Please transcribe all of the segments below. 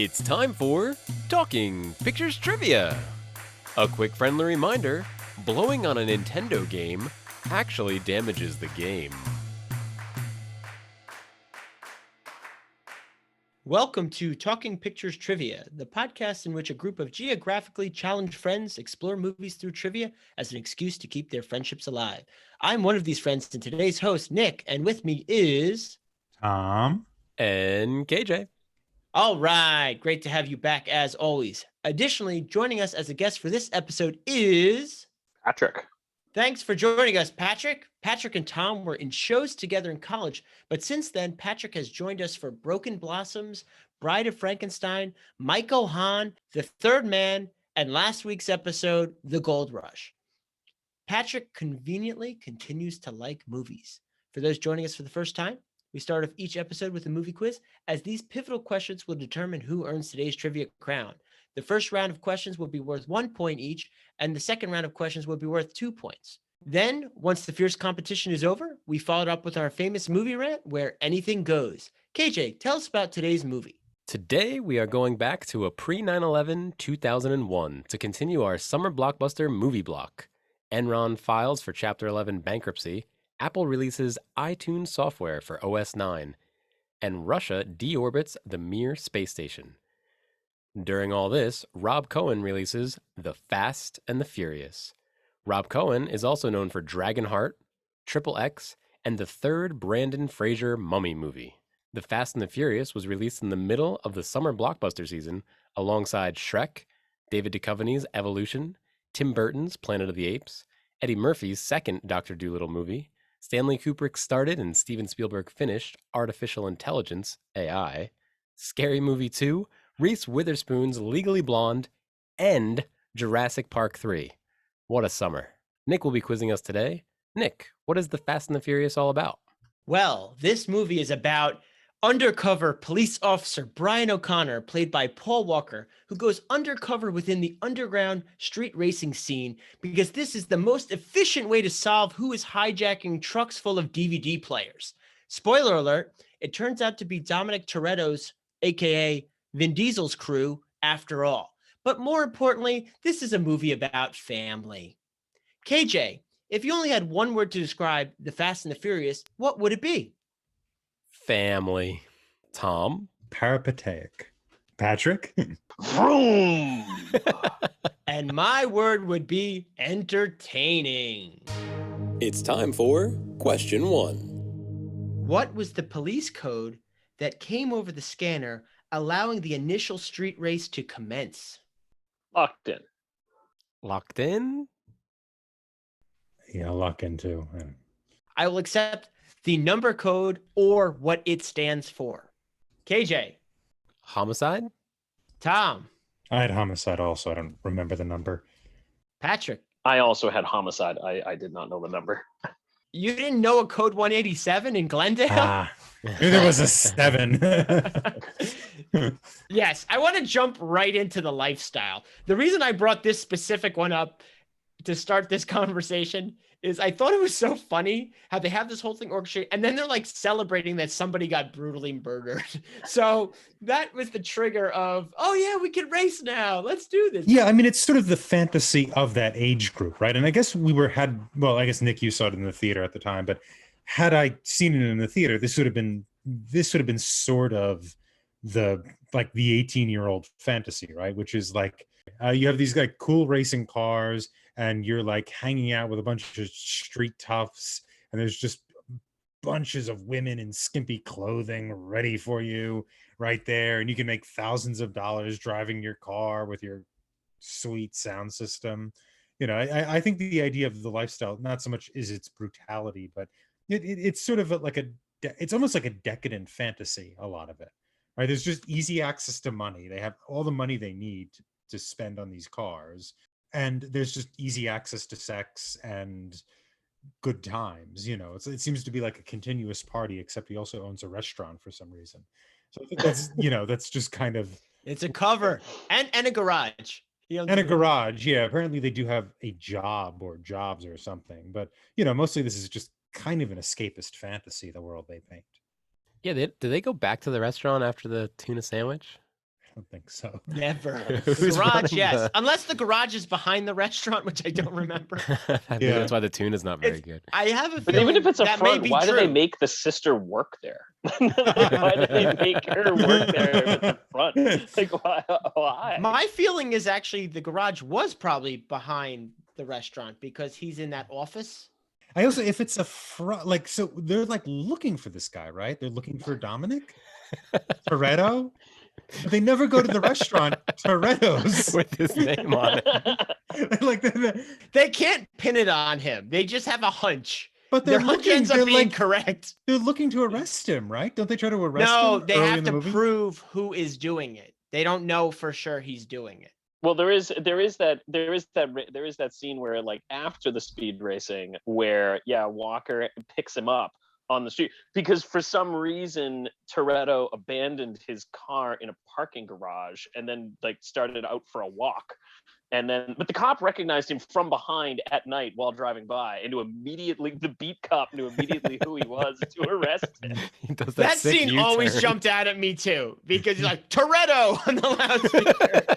It's time for Talking Pictures Trivia. A quick friendly reminder, blowing on a Nintendo game actually damages the game. Welcome to Talking Pictures Trivia, the podcast in which a group of geographically challenged friends explore movies through trivia as an excuse to keep their friendships alive. I'm one of these friends and today's host, Nick, and with me is... Tom. And KJ. All right, great to have you back as always. Additionally, joining us as a guest for this episode is... Patrick. Thanks for joining us, Patrick. Patrick and Tom were in shows together in college, but since then, Patrick has joined us for Broken Blossoms, Bride of Frankenstein, Michael Hahn, The Third Man, and last week's episode, The Gold Rush. Patrick conveniently continues to like movies. For those joining us for the first time, we start off each episode with a movie quiz, as these pivotal questions will determine who earns today's trivia crown. The first round of questions will be worth 1 point each, and the second round of questions will be worth 2 points. Then, once the fierce competition is over, we followed up with our famous movie rant where anything goes. KJ, tell us about today's movie. Today we are going back to a pre-9/11 2001 to continue our summer blockbuster movie block. Enron files for Chapter 11 bankruptcy, Apple releases iTunes software for OS 9, and Russia deorbits the Mir space station. During all this, Rob Cohen releases The Fast and the Furious. Rob Cohen is also known for Dragonheart, Triple X, and the third Brandon Fraser Mummy movie. The Fast and the Furious was released in the middle of the summer blockbuster season alongside Shrek, David Duchovny's Evolution, Tim Burton's Planet of the Apes, Eddie Murphy's second Dr. Dolittle movie, Stanley Kubrick started and Steven Spielberg finished Artificial Intelligence, AI, Scary Movie 2, Reese Witherspoon's Legally Blonde, and Jurassic Park 3. What a summer. Nick will be quizzing us today. Nick, what is The Fast and the Furious all about? Well, this movie is about undercover police officer Brian O'Connor, played by Paul Walker, who goes undercover within the underground street racing scene because this is the most efficient way to solve who is hijacking trucks full of DVD players. Spoiler alert, it turns out to be Dominic Toretto's, aka Vin Diesel's crew, after all. But more importantly, this is a movie about family. KJ, if you only had one word to describe The Fast and the Furious, what would it be? Family. Tom? Peripatetic. Patrick? Vroom! And my word would be entertaining. It's time for Question 1. What was the police code that came over the scanner, allowing the initial street race to commence? Locked in. Locked in? Yeah, lock into. I will accept the number code or what it stands for. KJ. Homicide? Tom. I had homicide also. I don't remember the number. Patrick. I also had homicide. I did not know the number. You didn't know a code 187 in Glendale? Maybe there was a 7. Yes, I want to jump right into the lifestyle. The reason I brought this specific one up to start this conversation is I thought it was so funny how they have this whole thing orchestrated and then they're like celebrating that somebody got brutally murdered. So that was the trigger of, oh yeah, we can race now. Let's do this. Yeah, I mean, it's sort of the fantasy of that age group, right? And I guess I guess Nick, you saw it in the theater at the time, but had I seen it in the theater, this would have been sort of the 18-year-old fantasy, right? Which is like, you have these like cool racing cars and you're like hanging out with a bunch of street toughs and there's just bunches of women in skimpy clothing ready for you right there. And you can make thousands of dollars driving your car with your sweet sound system. You know, I think the idea of the lifestyle, not so much is its brutality, but it's sort of it's almost like a decadent fantasy, a lot of it, right? There's just easy access to money. They have all the money they need to spend on these cars. And there's just easy access to sex and good times. You know, it seems to be like a continuous party, except he also owns a restaurant for some reason. So I think that's, that's just kind of... It's a cover and a garage. And a garage. Yeah, apparently they do have a job or jobs or something. But, mostly this is just kind of an escapist fantasy, the world they paint. Yeah, did they go back to the restaurant after the tuna sandwich? don't think so. Never. Who's Garage, running yes. the- Unless the garage is behind the restaurant, which I don't remember. Maybe Yeah. that's why the tune is not very good. I have a But feeling even if it's a that may front, be why do they true. make the sister work there? Like, why do they make her work there if it's a front? Like, why? My feeling is actually the garage was probably behind the restaurant because he's in that office. I also, if it's a front, like, so they're like looking for this guy, right? They're looking for Dominic Toretto. But they never go to the restaurant Toretto's. With his name on it. Like, They can't pin it on him. They just have a hunch. but Their they're hunch looking. ends up They're being like, correct. they're looking to arrest him, right? Don't they try to arrest him? No, they early have in the to movie? prove who is doing it. They don't know for sure he's doing it. Well, there is that scene where, like, after the speed racing, where Walker picks him up on the street because for some reason Toretto abandoned his car in a parking garage and then like started out for a walk. And then, but the cop recognized him from behind at night while driving by, and the beat cop knew immediately who he was to arrest him. He does That sick scene always U-turn. jumped out at me too because he's like Toretto on the loudspeaker.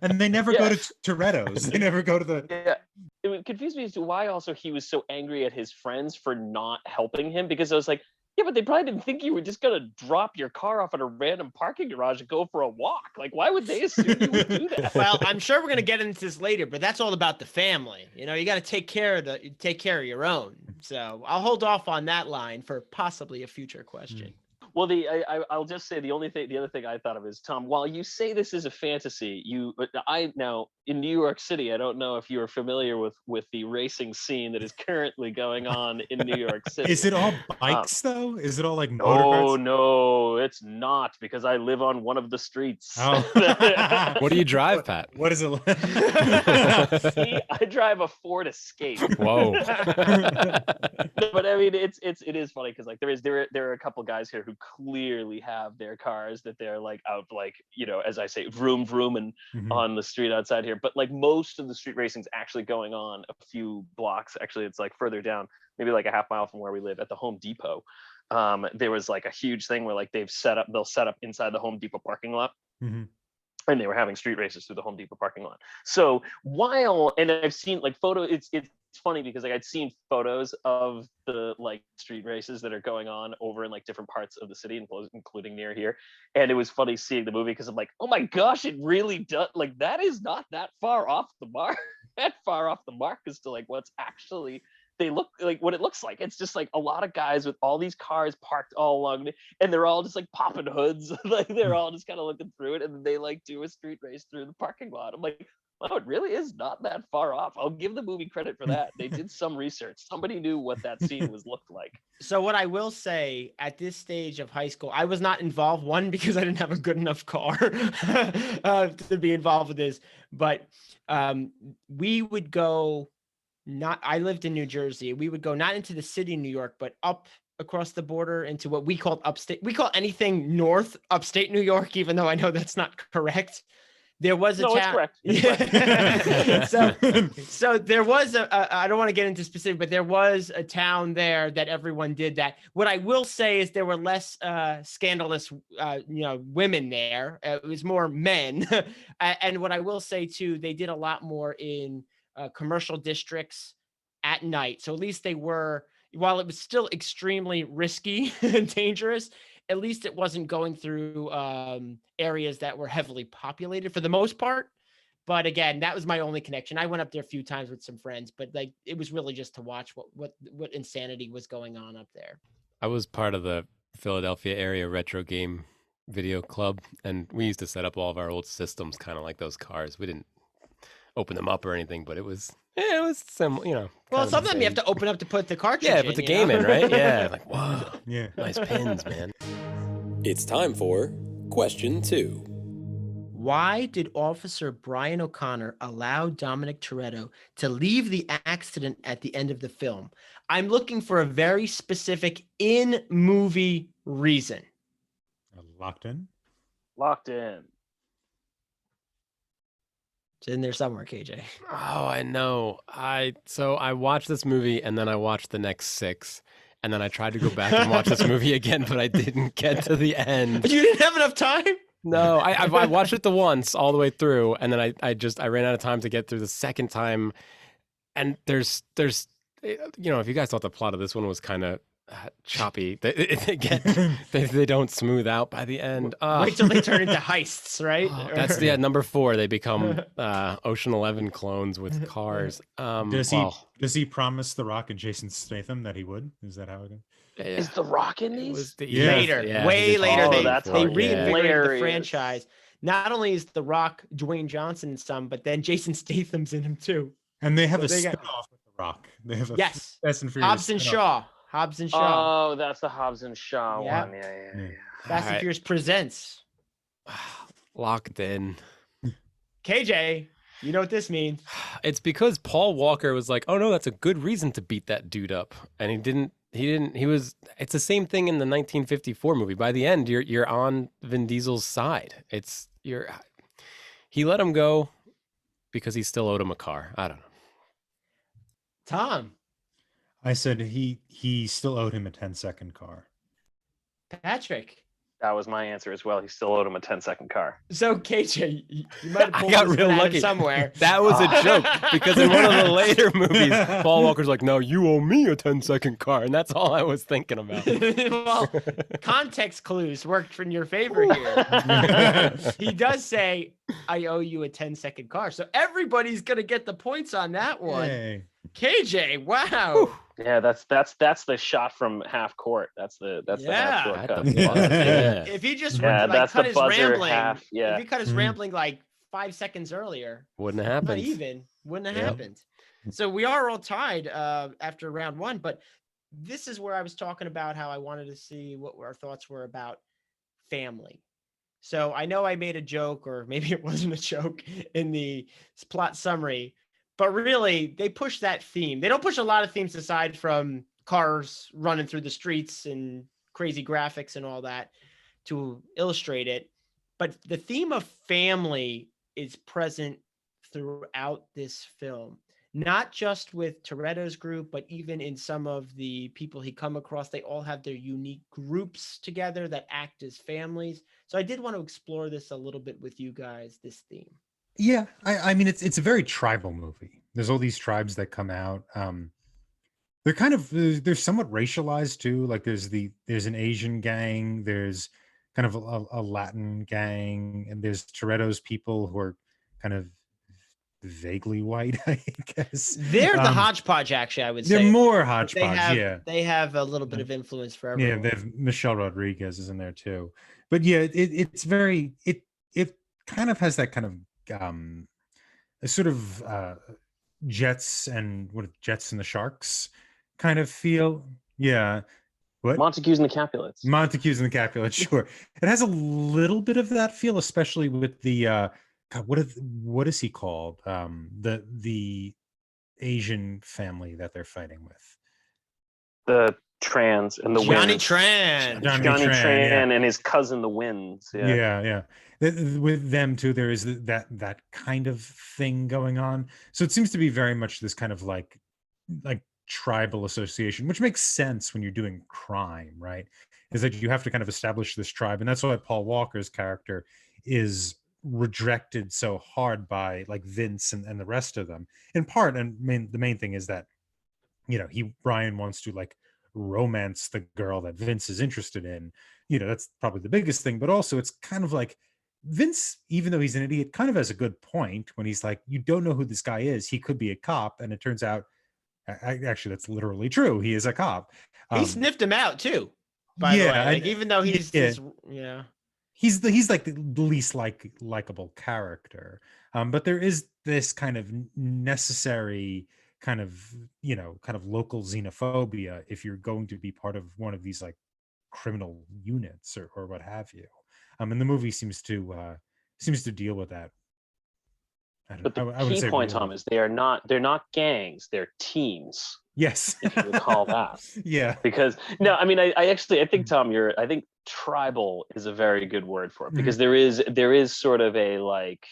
And they never go to Toretto's. They never go to the. Yeah, it confused me as to why also he was so angry at his friends for not helping him, because I was like, yeah, but they probably didn't think you were just gonna drop your car off at a random parking garage and go for a walk. Like, why would they assume you would do that? Well, I'm sure we're gonna get into this later, but that's all about the family. You know, you got to take care of your own. So I'll hold off on that line for possibly a future question. Well, I'll just say the other thing I thought of is, Tom, while you say this is a fantasy, now in New York City, I don't know if you are familiar with the racing scene that is currently going on in New York City. Is it all bikes though? Is it all like Oh motorcars? no, it's not, because I live on one of the streets. Oh. What do you drive, Pat? What is it? See, I drive a Ford Escape. Whoa. But I mean, it is funny because like there are a couple guys here who clearly have their cars that they're like out, like, you know, as I say, vroom and Mhm. on the street outside here. But like most of the street racing's actually going on a few blocks. Actually, it's like further down, maybe like a half mile from where we live, at the Home Depot. There was like a huge thing where like they'll set up inside the Home Depot parking lot. Mhm. And they were having street races through the Home Depot parking lot. So and I've seen like it's funny because like I'd seen photos of the like street races that are going on over in like different parts of the city, including near here. And it was funny seeing the movie because I'm like, oh my gosh, it really does, like, that is not that far off the mark, as to like what's actually they look like, what it looks like. It's just like a lot of guys with all these cars parked all along, and they're all just like popping hoods, like they're all just kind of looking through it, and then they like do a street race through the parking lot. I'm like, wow, it really is not that far off. I'll give the movie credit for that. They did some research. Somebody knew what that scene looked like. So what I will say, at this stage of high school, I was not involved, one, because I didn't have a good enough car to be involved with this, but we would go, I lived in New Jersey. We would go not into the city of New York, but up across the border into what we called upstate. We call anything north upstate New York, even though I know that's not correct. There was a No, it's town. correct. It's correct. So there was I don't want to get into specific, but there was a town there that everyone did that. What I will say is there were less scandalous, women there. It was more men. And what I will say too, they did a lot more in commercial districts at night. So at least they were, while it was still extremely risky and dangerous, at least it wasn't going through areas that were heavily populated for the most part. But again, that was my only connection. I went up there a few times with some friends, but like it was really just to watch what insanity was going on up there. I was part of the Philadelphia area retro game video club, and we used to set up all of our old systems kind of like those cars. We didn't open them up or anything, but it was similar, you know. Well, kind of some of the them you same. have to open up to put the cartridge Yeah, in. put the you game know? in, right? Yeah, like, whoa, Yeah. nice pins, man. It's time for question 2. Why did Officer Brian O'Connor allow Dominic Toretto to leave the accident at the end of the film? I'm looking for a very specific in-movie reason. Locked in. Locked in. It's in there somewhere, KJ. Oh, I know. So I watched this movie and then I watched the next 6. And then I tried to go back and watch this movie again, but I didn't get to the end. You didn't have enough time? No, I watched it the once all the way through, and then I ran out of time to get through the second time. And there's if you guys thought the plot of this one was kind of choppy, they don't smooth out by the end. Wait till they turn into heists, right? That's number 4. They become Ocean 11 clones with cars. Does he promise The Rock and Jason Statham that he would? Is that how it is? Is The Rock in these? Later, yeah, way later. Oh, They that's reinvigorated the hilarious. franchise. Not only is The Rock Dwayne Johnson in some, but then Jason Statham's in him too. And they have So a they got- spin-off with The Rock. They have a Yes, Fast and Furious Hobbs and spin-off. Shaw. Hobbs and Shaw. Oh, that's the Hobbs and Shaw Yeah. one. Yeah. Fast and Alright. Furious presents. Locked in. KJ, you know what this means. It's because Paul Walker was like, "Oh no, that's a good reason to beat that dude up," and he didn't. It's the same thing in the 1954 movie. By the end, you're on Vin Diesel's side. He let him go because he still owed him a car. I don't know. Tom, I said he still owed him a 10-second car. Patrick. That was my answer as well. He still owed him a 10-second car. So KJ, you might have I pulled got this real one out of lucky. somewhere. That was a joke because in one of the later movies, Paul Walker's like, "No, you owe me a 10-second car," and that's all I was thinking about. Well, context clues worked in your favor here. He does say, "I owe you a 10-second car," so everybody's gonna get the points on that one. Yay. KJ, wow. Yeah, that's the shot from half court. That's the half court At cut. the buzzer, yeah. If he just Yeah, that's cut the his buzzer rambling, half, yeah. if he cut his Mhm. rambling like 5 seconds earlier, Wouldn't have not happened. even, wouldn't have Yep. happened. So we are all tied after round 1, but this is where I was talking about how I wanted to see what our thoughts were about family. So I know I made a joke, or maybe it wasn't a joke, in the plot summary, but really they push that theme. They don't push a lot of themes aside from cars running through the streets and crazy graphics and all that to illustrate it. But the theme of family is present throughout this film, not just with Toretto's group, but even in some of the people he come across. They all have their unique groups together that act as families. So I did want to explore this a little bit with you guys, this theme. Yeah, I mean it's a very tribal movie. There's all these tribes that come out. They're somewhat racialized too. Like there's an Asian gang, there's kind of a Latin gang, and there's Toretto's people who are kind of vaguely white, I guess. They're the hodgepodge, actually, I would They're say. more But hodgepodge, they have a little bit of influence for yeah. everyone. They have Michelle Rodriguez is in there too, but yeah, it's very it kind of has that kind of a sort of Jets and the Sharks kind of feel. Yeah. What? Montagues and the Capulets. Montagues and the Capulets, sure. It has a little bit of that feel, especially with the God, what is he called? The Asian family that they're fighting with. The Trans and the Johnny Winds. Tran. Johnny Johnny Tran, Tran yeah. and his cousin the Winds. Yeah. With them too, there is that kind of thing going on. So it seems to be very much this kind of like tribal association, which makes sense when you're doing crime, right? Is that you have to kind of establish this tribe, and that's why Paul Walker's character is rejected so hard by like Vince and the rest of them. In part, and the main thing is that Brian wants to like romance the girl that Vince is interested in. That's probably the biggest thing, but also it's kind of like Vince, even though he's an idiot, kind of has a good point when he's like, you don't know who this guy is. He could be a cop. And it turns out, actually, that's literally true. He is a cop. He sniffed him out too. By the way, like, even though he's he's like the least likable character. But there is this kind of necessary kind of local xenophobia if you're going to be part of one of these like criminal units or what have you. And the movie seems to deal with that. But the key point, Tom, is they're not gangs, they're teams. Yes. If you recall that. Yeah. Because no, I mean, I think, Tom, I think tribal is a very good word for it, because there is sort of a like,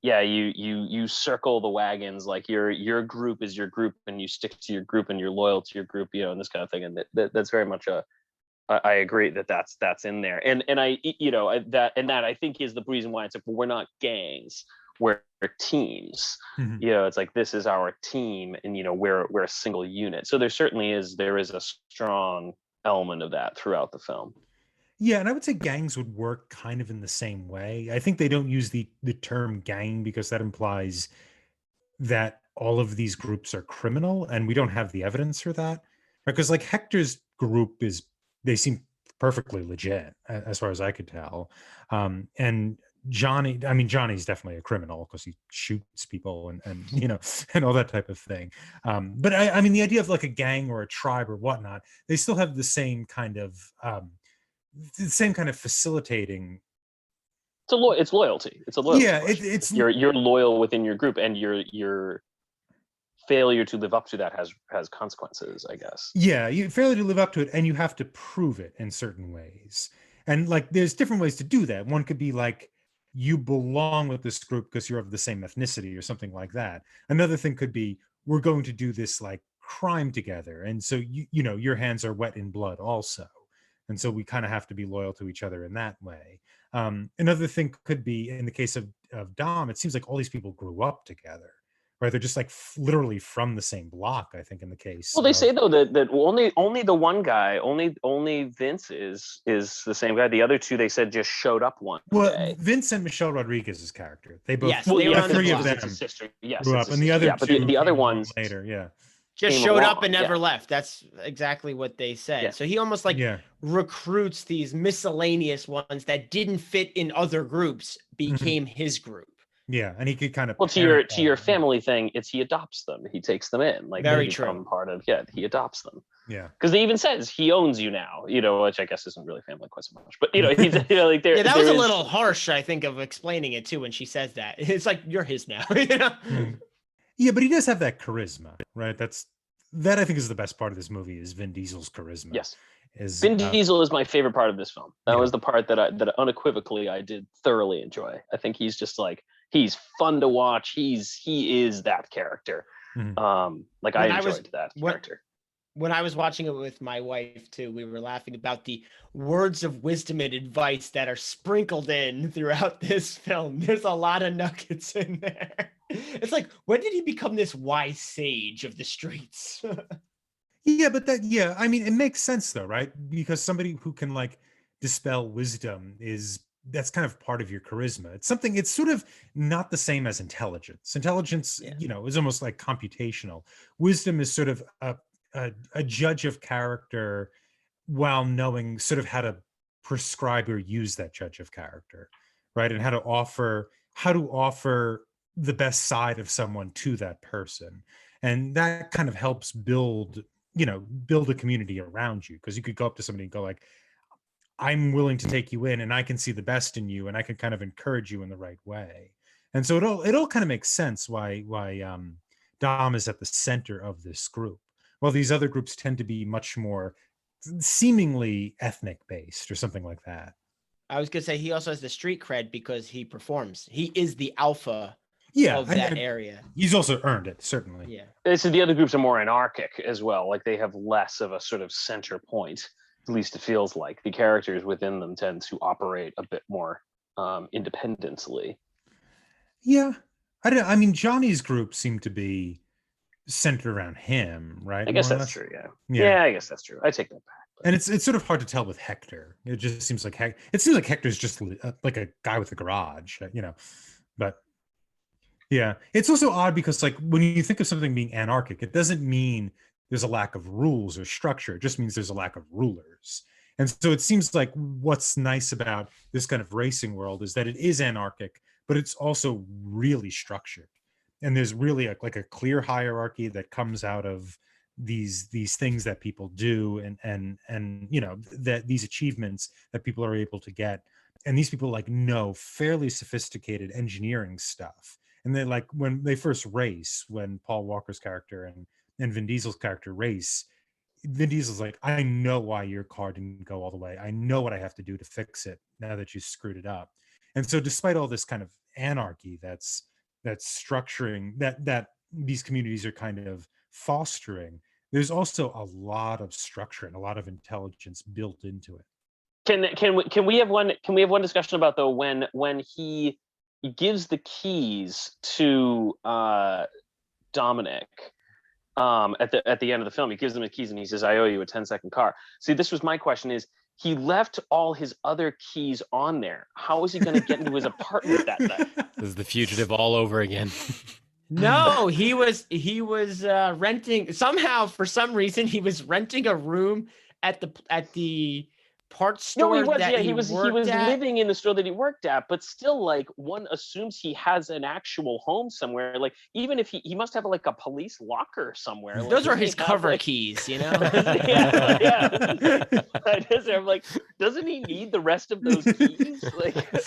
yeah, you circle the wagons, like your group is your group and you stick to your group and you're loyal to your group, and this kind of thing. And that's very much a I agree that that's in there, and I that I think is the reason why it's like, well, we're not gangs, we're teams. Mhm. It's like, this is our team, and we're a single unit. So there is a strong element of that throughout the film. Yeah, and I would say gangs would work kind of in the same way. I think they don't use the term gang because that implies that all of these groups are criminal, and we don't have the evidence for that. Because like Hector's group they seem perfectly legit as far as I could tell. And Johnny's definitely a criminal because he shoots people and and all that type of thing. But I mean, the idea of like a gang or a tribe or whatnot, they still have the same kind of facilitating. It's loyalty. It's a loyalty Yeah, question. it's You're loyal within your group, and your failure to live up to that has consequences, I guess. yeah, you failure to live up to it, and you have to prove it in certain ways. And like, there's different ways to do that. One could be like, you belong with this group because you're of the same ethnicity or something like that. Another thing could be, we're going to do this like crime together, and so your hands are wet in blood also, and so we kind of have to be loyal to each other in that way. Another thing could be, in the case of Dom, it seems like all these people grew up together, right? They're just like literally from the same block, I think, in the case Well, they of, say though that only the one guy, only Vince is the same guy. The other two, they said, just showed up one well, day. Vince and Michelle Rodriguez's character, they both, Yes, they were the on the three of block. them It's a sister. Yes, grew it's up, a and the sister. other Yeah, but two the other came along ones later. Yeah, Just came showed up along, and never yeah. left. That's exactly what they said. Yeah. So he almost like yeah. recruits these miscellaneous ones that didn't fit in other groups, became his group. Yeah, and he could kind of Well, to your family thing, he adopts them. He takes them in, like Very they become true. part of. Yeah, he adopts them. Yeah, Because he even says he owns you now, which I guess isn't really family quite so much, but he's like there. Yeah, that there was a is- little harsh, I think, of explaining it too when she says that. It's like, you're his now. You know? yeah, but he does have that charisma, right? That I think is the best part of this movie, is Vin Diesel's charisma. Yes, Is Vin Diesel is my favorite part of this film. That Yeah. was the part that unequivocally I did thoroughly enjoy. I think he's just like, he's fun to watch. He is that character. Mhm. Like, When I I was- enjoyed that when- character. When I was watching it with my wife too, we were laughing about the words of wisdom and advice that are sprinkled in throughout this film. There's a lot of nuggets in there. It's like, when did he become this wise sage of the streets? Yeah, but I mean, it makes sense though, right? Because somebody who can like dispel wisdom that's kind of part of your charisma. It's sort of not the same as intelligence. Intelligence, Yeah. Is almost like computational. Wisdom is sort of a judge of character while knowing sort of how to prescribe or use that judge of character, right? And how to offer the best side of someone to that person. And that kind of helps build a community around you, because you could go up to somebody and go like, I'm willing to take you in, and I can see the best in you, and I can kind of encourage you in the right way. And so it all kind of makes sense why Dom is at the center of this group. Well, these other groups tend to be much more seemingly ethnic based or something like that. I was gonna say, he also has the street cred because he performs. He is the alpha Yeah, of that and area. he's also earned it, certainly. Yeah. So the other groups are more anarchic as well. Like, they have less of a sort of center point. At least it feels like the characters within them tend to operate a bit more independently. Yeah, I mean, Johnny's group seemed to be centered around him, right? I guess More or that's less? true. Yeah. Yeah. Yeah, I guess that's true. I take that back. But And it's sort of hard to tell with Hector. It just seems like Hector's just like a guy with a garage, But yeah, it's also odd because like when you think of something being anarchic, it doesn't mean there's a lack of rules or structure. It just means there's a lack of rulers. And so it seems like what's nice about this kind of racing world is that it is anarchic, but it's also really structured. And there's really like a clear hierarchy that comes out of these things that people do, and that these achievements that people are able to get. And these people like know fairly sophisticated engineering stuff. And they like, when they first race, when Paul Walker's character and Vin Diesel's character race, Vin Diesel's like, I know why your car didn't go all the way. I know what I have to do to fix it now that you screwed it up. And so despite all this kind of anarchy that's structuring that these communities are kind of fostering, there's also a lot of structure and a lot of intelligence built into it. Can we have one discussion about, though, when he gives the keys to Dominic at the end of the film? He gives them the keys and he says, "I owe you a 10-second car." See, this was my question: is he left all his other keys on there? How is he going to get into his apartment that night? This is The Fugitive all over again. No, he was renting somehow. For some reason, he was renting a room at the parts store. No, he was. That Yeah, he was at. living in the store that he worked at, but still, like, one assumes he has an actual home somewhere. Like, even if he must have like a police locker somewhere. Like, Those are his cover like, keys, you know. yeah. I'm like, doesn't he need the rest of those keys? Like, I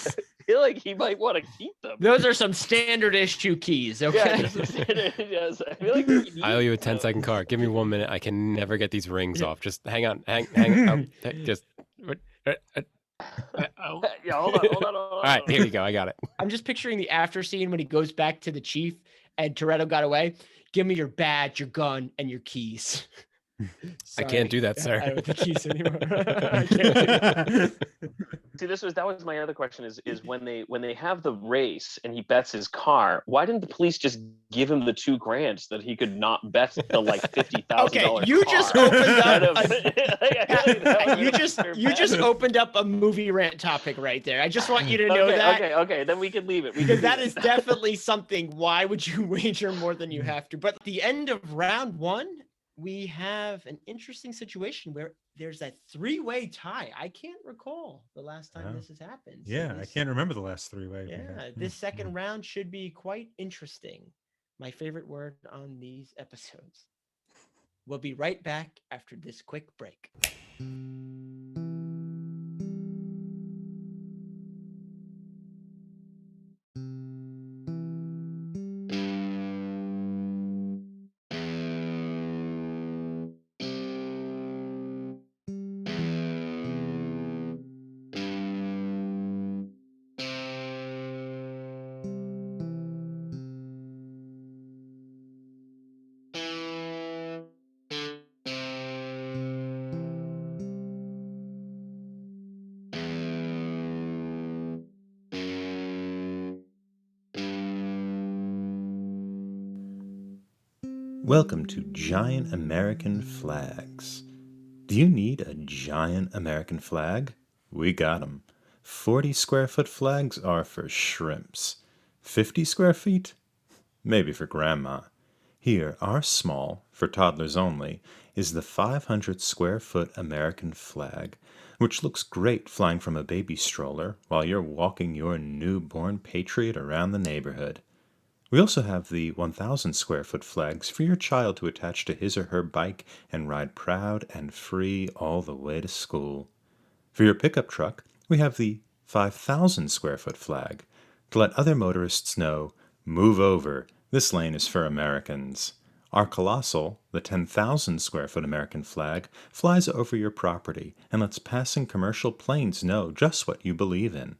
feel like he might want to keep them. Those are some standard issue keys. Okay. Yeah, yes. I feel like I owe you a 10-second car. Give me 1 minute. I can never get these rings off. Just hang on. Hang. Just. Yeah, hold on. All right, here you go. I got it. I'm just picturing the after scene when he goes back to the chief and Toretto got away. Give me your badge, your gun, and your keys. I can't do that, sir. I don't have the keys anymore. I can't do that. See, that was my other question is when they have the race and he bets his car, why didn't the police just give him the $2,000 so that he could not bet the like $50,000? Okay, you just opened up a movie rant topic right there. I just want you to know that. Okay, then we can leave it. Because that is definitely something. Why would you wager more than you have to? But at the end of round one, we have an interesting situation where there's a 3-way tie. I can't recall the last time this has happened. Yeah, I can't remember the last 3-way. Yeah, this second round should be quite interesting. My favorite word on these episodes. We'll be right back after this quick break. Welcome to Giant American Flags. Do you need a giant American flag? We got them. 40 square foot flags are for shrimps. 50 square feet? Maybe for grandma. Here, our small, for toddlers only, is the 500 square foot American flag, which looks great flying from a baby stroller while you're walking your newborn patriot around the neighborhood. We also have the 1,000 square foot flags for your child to attach to his or her bike and ride proud and free all the way to school. For your pickup truck, we have the 5,000 square foot flag to let other motorists know, move over, this lane is for Americans. Our colossal, the 10,000 square foot American flag, flies over your property and lets passing commercial planes know just what you believe in.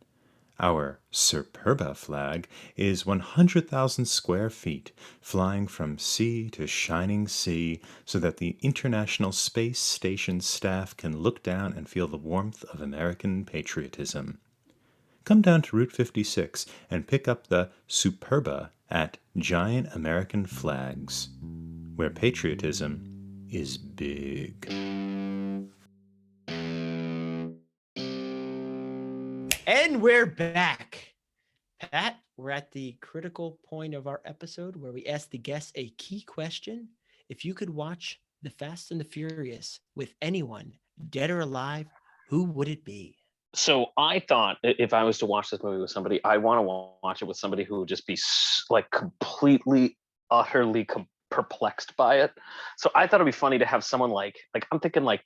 Our Superba flag is 100,000 square feet, flying from sea to shining sea so that the International Space Station staff can look down and feel the warmth of American patriotism. Come down to Route 56 and pick up the Superba at Giant American Flags, where patriotism is big. And we're back. Pat, we're at the critical point of our episode where we ask the guests a key question. If you could watch The Fast and the Furious with anyone, dead or alive, who would it be? So I thought if I was to watch this movie with somebody, I want to watch it with somebody who would just be like completely, utterly perplexed by it. So I thought it'd be funny to have someone like I'm thinking like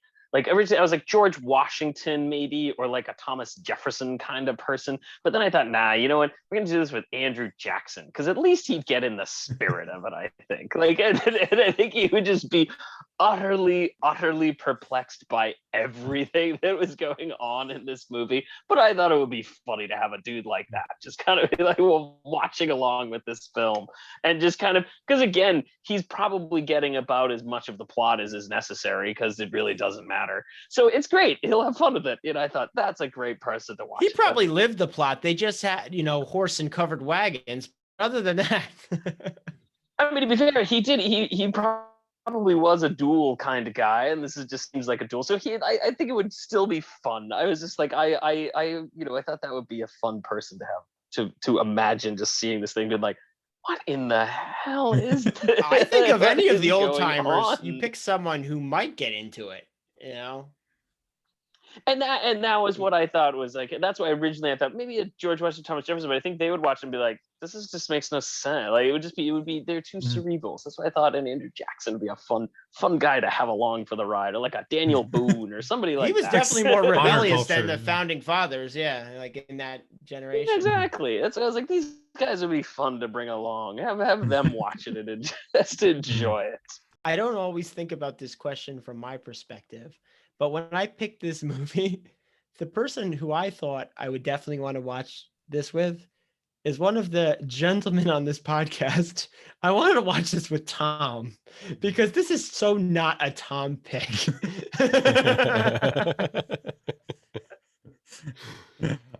originally I was like George Washington maybe, or like a Thomas Jefferson kind of person. But then I thought, nah, you know what? We're gonna do this with Andrew Jackson because at least he'd get in the spirit of it. I think, and I think he would just be utterly perplexed by everything that was going on in this movie. But I thought it would be funny to have a dude like that just kind of be like, well, watching along with this film and just kind of, because again, he's probably getting about as much of the plot as is necessary because it really doesn't matter. So it's great. He'll have fun with it. And I thought that's a great person to watch. He probably lived the plot. They just had, horse and covered wagons. Other than that. I mean, to be fair, he did. He probably was a duel kind of guy, and this is just seems like a duel. So I think it would still be fun. I was just like, I thought that would be a fun person to have to imagine just seeing this thing, being like, what in the hell is this? I think of any of the What is old going timers, on? you pick someone who might get into it, And that was what I thought was like. That's why originally I thought maybe a George Washington, Thomas Jefferson, but I think they would watch and be like, this just makes no sense. Like it would be they're too cerebral. So that's why I thought an Andrew Jackson would be a fun guy to have along for the ride, or like a Daniel Boone or somebody like that. He was definitely more rebellious culture. than the founding fathers, like in that generation. Exactly. That's why I was like, these guys would be fun to bring along. Have them watch it and just enjoy it. I don't always think about this question from my perspective, but when I picked this movie, the person who I thought I would definitely want to watch this with is one of the gentlemen on this podcast. I wanted to watch this with Tom because this is so not a Tom pick.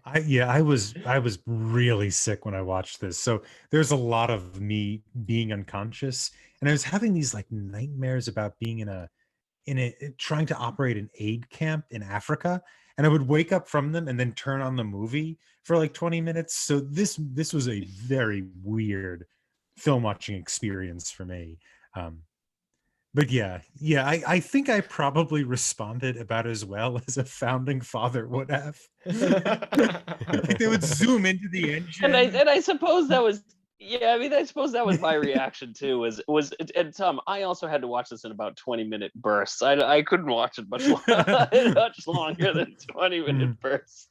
I was really sick when I watched this. So there's a lot of me being unconscious, and I was having these like nightmares about being in a trying to operate an aid camp in Africa, and I would wake up from them and then turn on the movie for like 20 minutes. So this was a very weird film watching experience for me. But I think I probably responded about as well as a founding father would have. Like they would zoom into the engine. And I suppose that was I suppose that was my reaction too. Was and Tom, I also had to watch this in about 20-minute bursts. I couldn't watch it much longer than 20-minute bursts.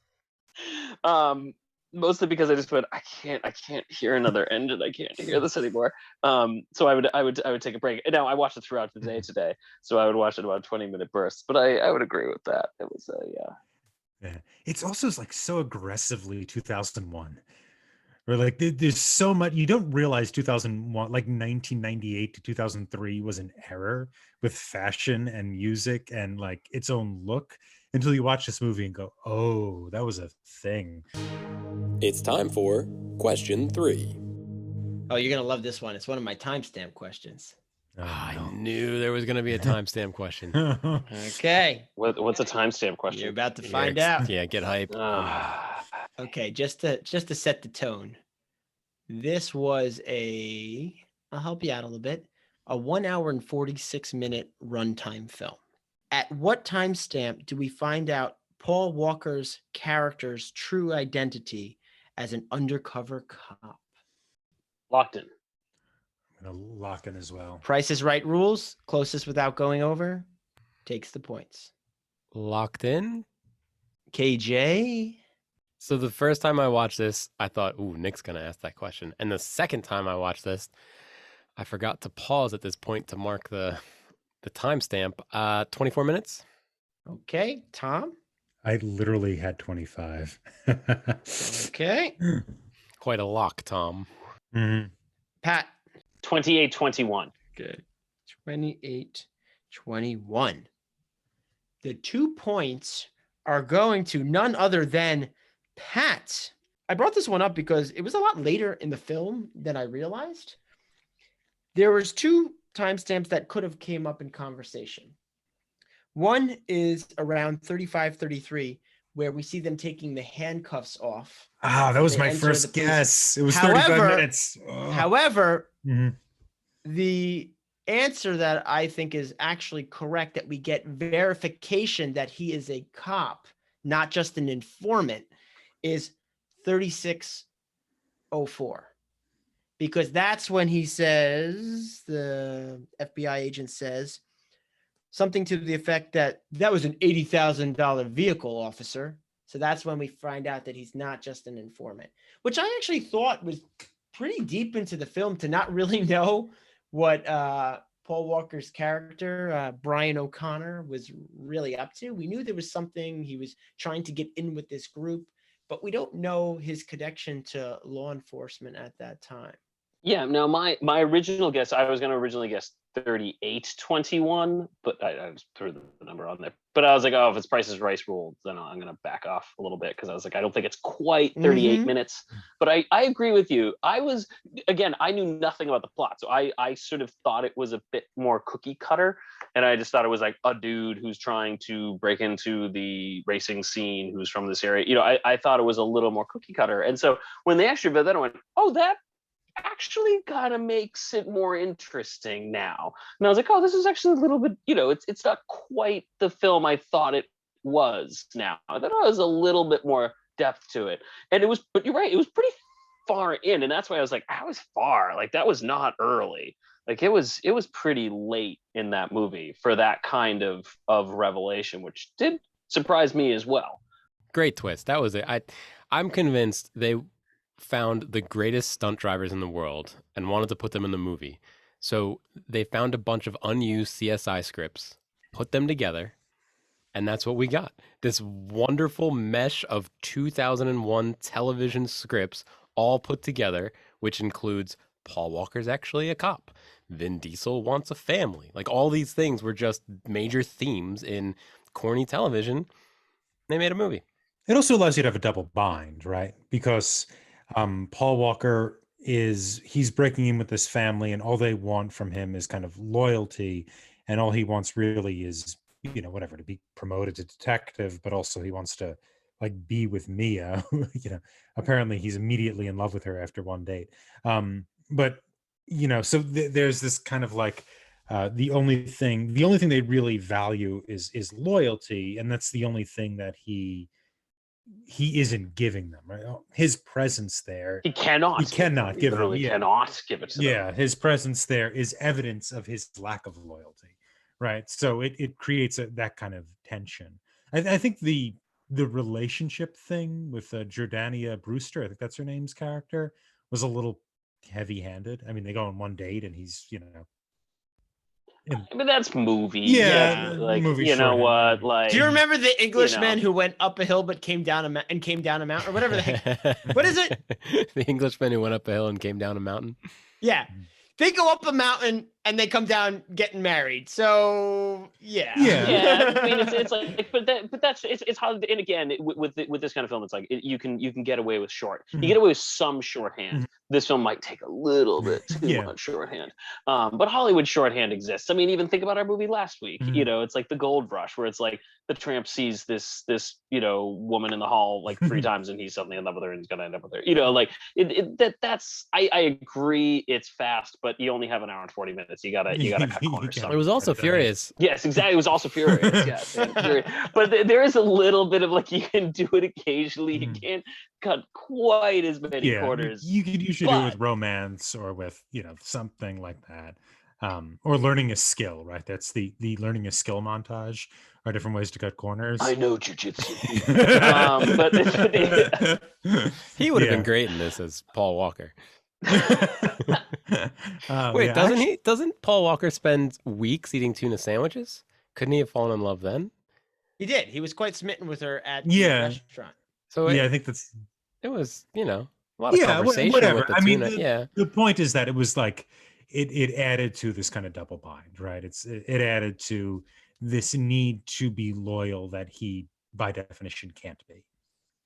Mostly because I just went, I can't hear another engine. I can't hear this anymore. So I would take a break. And now I watched it throughout the day today, so I would watch it about 20-minute bursts. But I would agree with that. It was Yeah, it's also like so aggressively 2001. Or like there's so much you don't realize 2001, like 1998 to 2003 was an error with fashion and music and like its own look until you watch this movie and go, oh, that was a thing. It's time for question 3. Oh, you're gonna love this one. It's one of my timestamp questions. Oh, no. I knew there was going to be a timestamp question. Okay. what's a timestamp question? You're about to find out. Yeah, get hype. Okay, just to set the tone. This was I'll help you out a little bit, a 1 hour and 46 minute runtime film. At what timestamp do we find out Paul Walker's character's true identity as an undercover cop? Locked in. I'm gonna lock in as well. Price is Right rules. Closest without going over takes the points. Locked in? KJ? So the first time I watched this, I thought, ooh, Nick's going to ask that question. And the second time I watched this, I forgot to pause at this point to mark the timestamp. 24 minutes? Okay. Tom? I literally had 25. Okay. Quite a lock, Tom. Mhm. Pat? 28-21. Good. 28-21. The 2 points are going to none other than Pat. I brought this one up because it was a lot later in the film than I realized. There was 2 timestamps that could have came up in conversation. One is around 35-33, where we see them taking the handcuffs off. That was They my enter first the police. guess. It was 35 However- minutes. Oh. However, Mhm. the answer that I think is actually correct, that we get verification that he is a cop, not just an informant, is 3604. Because that's when he says, the FBI agent says, something to the effect that was an $80,000 vehicle, officer. So that's when we find out that he's not just an informant, which I actually thought was pretty deep into the film to not really know what Paul Walker's character, Brian O'Connor, was really up to. We knew there was something he was trying to get in with this group, but we don't know his connection to law enforcement at that time. Yeah, no, my original guess, I was going to originally guess 38-21, but I just threw the number on there. But I was like, oh, if it's Price is Right rule, then I'm going to back off a little bit because I was like, I don't think it's quite 38 minutes. But I agree with you. I knew nothing about the plot. So I sort of thought it was a bit more cookie cutter. And I just thought it was like a dude who's trying to break into the racing scene who's from this area. I thought it was a little more cookie cutter. And so when they actually read that, I went, oh, that actually kind of makes it more interesting now. And I was like, oh, this is actually a little bit, it's not quite the film I thought it was now. I thought it was a little bit more depth to it. And it was, but you're right, it was pretty far in. And that's why I was like, I was far. Like that was not early. Like it was pretty late in that movie for that kind of revelation, which did surprise me as well. Great twist. That was it. I'm convinced they found the greatest stunt drivers in the world and wanted to put them in the movie. So they found a bunch of unused CSI scripts, put them together, and that's what we got. This wonderful mesh of 2001 television scripts all put together, which includes Paul Walker's actually a cop. Vin Diesel wants a family. Like all these things were just major themes in corny television. They made a movie. It also allows you to have a double bind, right? Because Paul Walker he's breaking in with this family and all they want from him is kind of loyalty. And all he wants really is, whatever, to be promoted to detective, but also he wants to like be with Mia. Apparently he's immediately in love with her after one date. But so there's this kind of like, the only thing they really value is loyalty. And that's the only thing that he isn't giving them, right? His presence there, he cannot give them. Cannot give it to them. Yeah, his presence there is evidence of his lack of loyalty, right? So it creates that kind of tension. I think the relationship thing with Jordania Brewster, I think that's her name's character, was a little heavy-handed. I mean, they go on one date and he's But that's movie. Yeah, like movie you know shorthand. what? Like, Do you remember the Englishman who went up a hill but came down a mountain, or whatever the heck? What is it? The Englishman who went up a hill and came down a mountain. Yeah, they go up a mountain and they come down getting married. So yeah. I mean, it's like, but that's it's hard. And again, with this kind of film, it's like you can get away with short. You get away with some shorthand. This film might take a little bit too much shorthand, but Hollywood shorthand exists. I mean, even think about our movie last week. It's like The Gold Rush, where it's like the tramp sees this woman in the hall like 3 times, and he's suddenly in love with her, and he's gonna end up with her. Like that's I agree. It's fast, but you only have an hour and 40 minutes. You gotta cut corners. It was also Furious. Yes, exactly. It was also Furious. Yes, but there is a little bit of like you can do it occasionally. You can't cut quite as many corners. You could usually do it with romance or with something like that, or learning a skill. Right, that's the learning a skill montage. Are different ways to cut corners. I know jujitsu, but he would have been great in this as Paul Walker. Wait, doesn't Paul Walker spend weeks eating tuna sandwiches? Couldn't he have fallen in love then? He did. He was quite smitten with her at the restaurant. So I think it was a lot of conversation whatever. with the tuna. The point is that it was like it added to this kind of double bind, right? It added to this need to be loyal that he by definition can't be.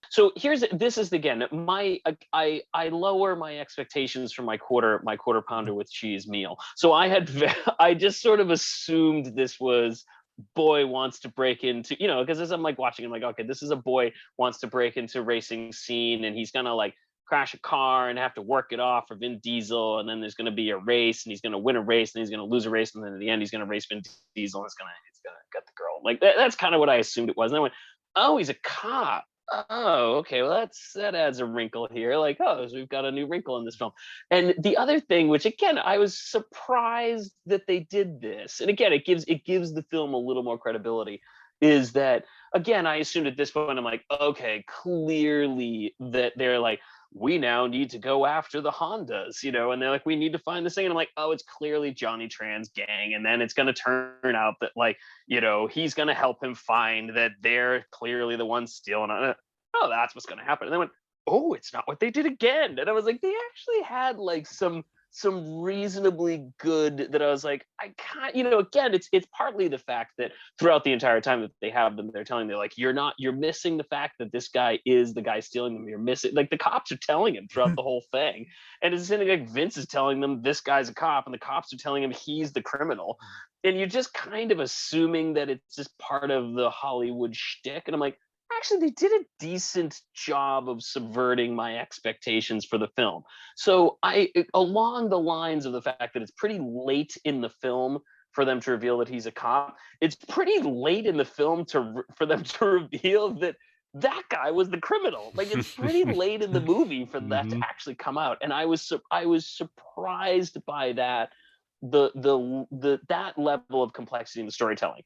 So this is again I lower my expectations for my quarter pounder with cheese meal. So I just sort of assumed this was boy wants to break into, because as I'm like watching, I'm like, okay, this is a boy wants to break into racing scene, and he's gonna like crash a car and have to work it off for Vin Diesel, and then there's gonna be a race, and he's gonna win a race, and he's gonna lose a race, and then at the end he's gonna race Vin Diesel, and it's gonna get the girl. Like that's kind of what I assumed it was. And I went, oh, he's a cop. Oh, okay. Well, that adds a wrinkle here. Like, so we've got a new wrinkle in this film. And the other thing, which again, I was surprised that they did this. And again, it gives the film a little more credibility. Is that again? I assumed at this point, I'm like, okay, clearly that they're like, we now need to go after the Hondas, and they're like, we need to find this thing. And I'm like, oh, it's clearly Johnny Tran's gang. And then it's going to turn out that he's going to help him find that they're clearly the ones stealing it. Oh, that's what's going to happen. And then went, oh, it's not what they did again. And I was like, they actually had like some reasonably good, that I was like, I can't, again, it's partly the fact that throughout the entire time that they have them, they're telling, they're like, you're missing the fact that this guy is the guy stealing them. You're missing, like, the cops are telling him throughout the whole thing. And it's something like Vince is telling them this guy's a cop, and the cops are telling him he's the criminal. And you're just kind of assuming that it's just part of the Hollywood shtick. And I'm like, actually, they did a decent job of subverting my expectations for the film. So along the lines of the fact that it's pretty late in the film for them to reveal that he's a cop, it's pretty late in the film for them to reveal that guy was the criminal. Like, it's pretty late in the movie for that to actually come out. And I was surprised by that, that level of complexity in the storytelling.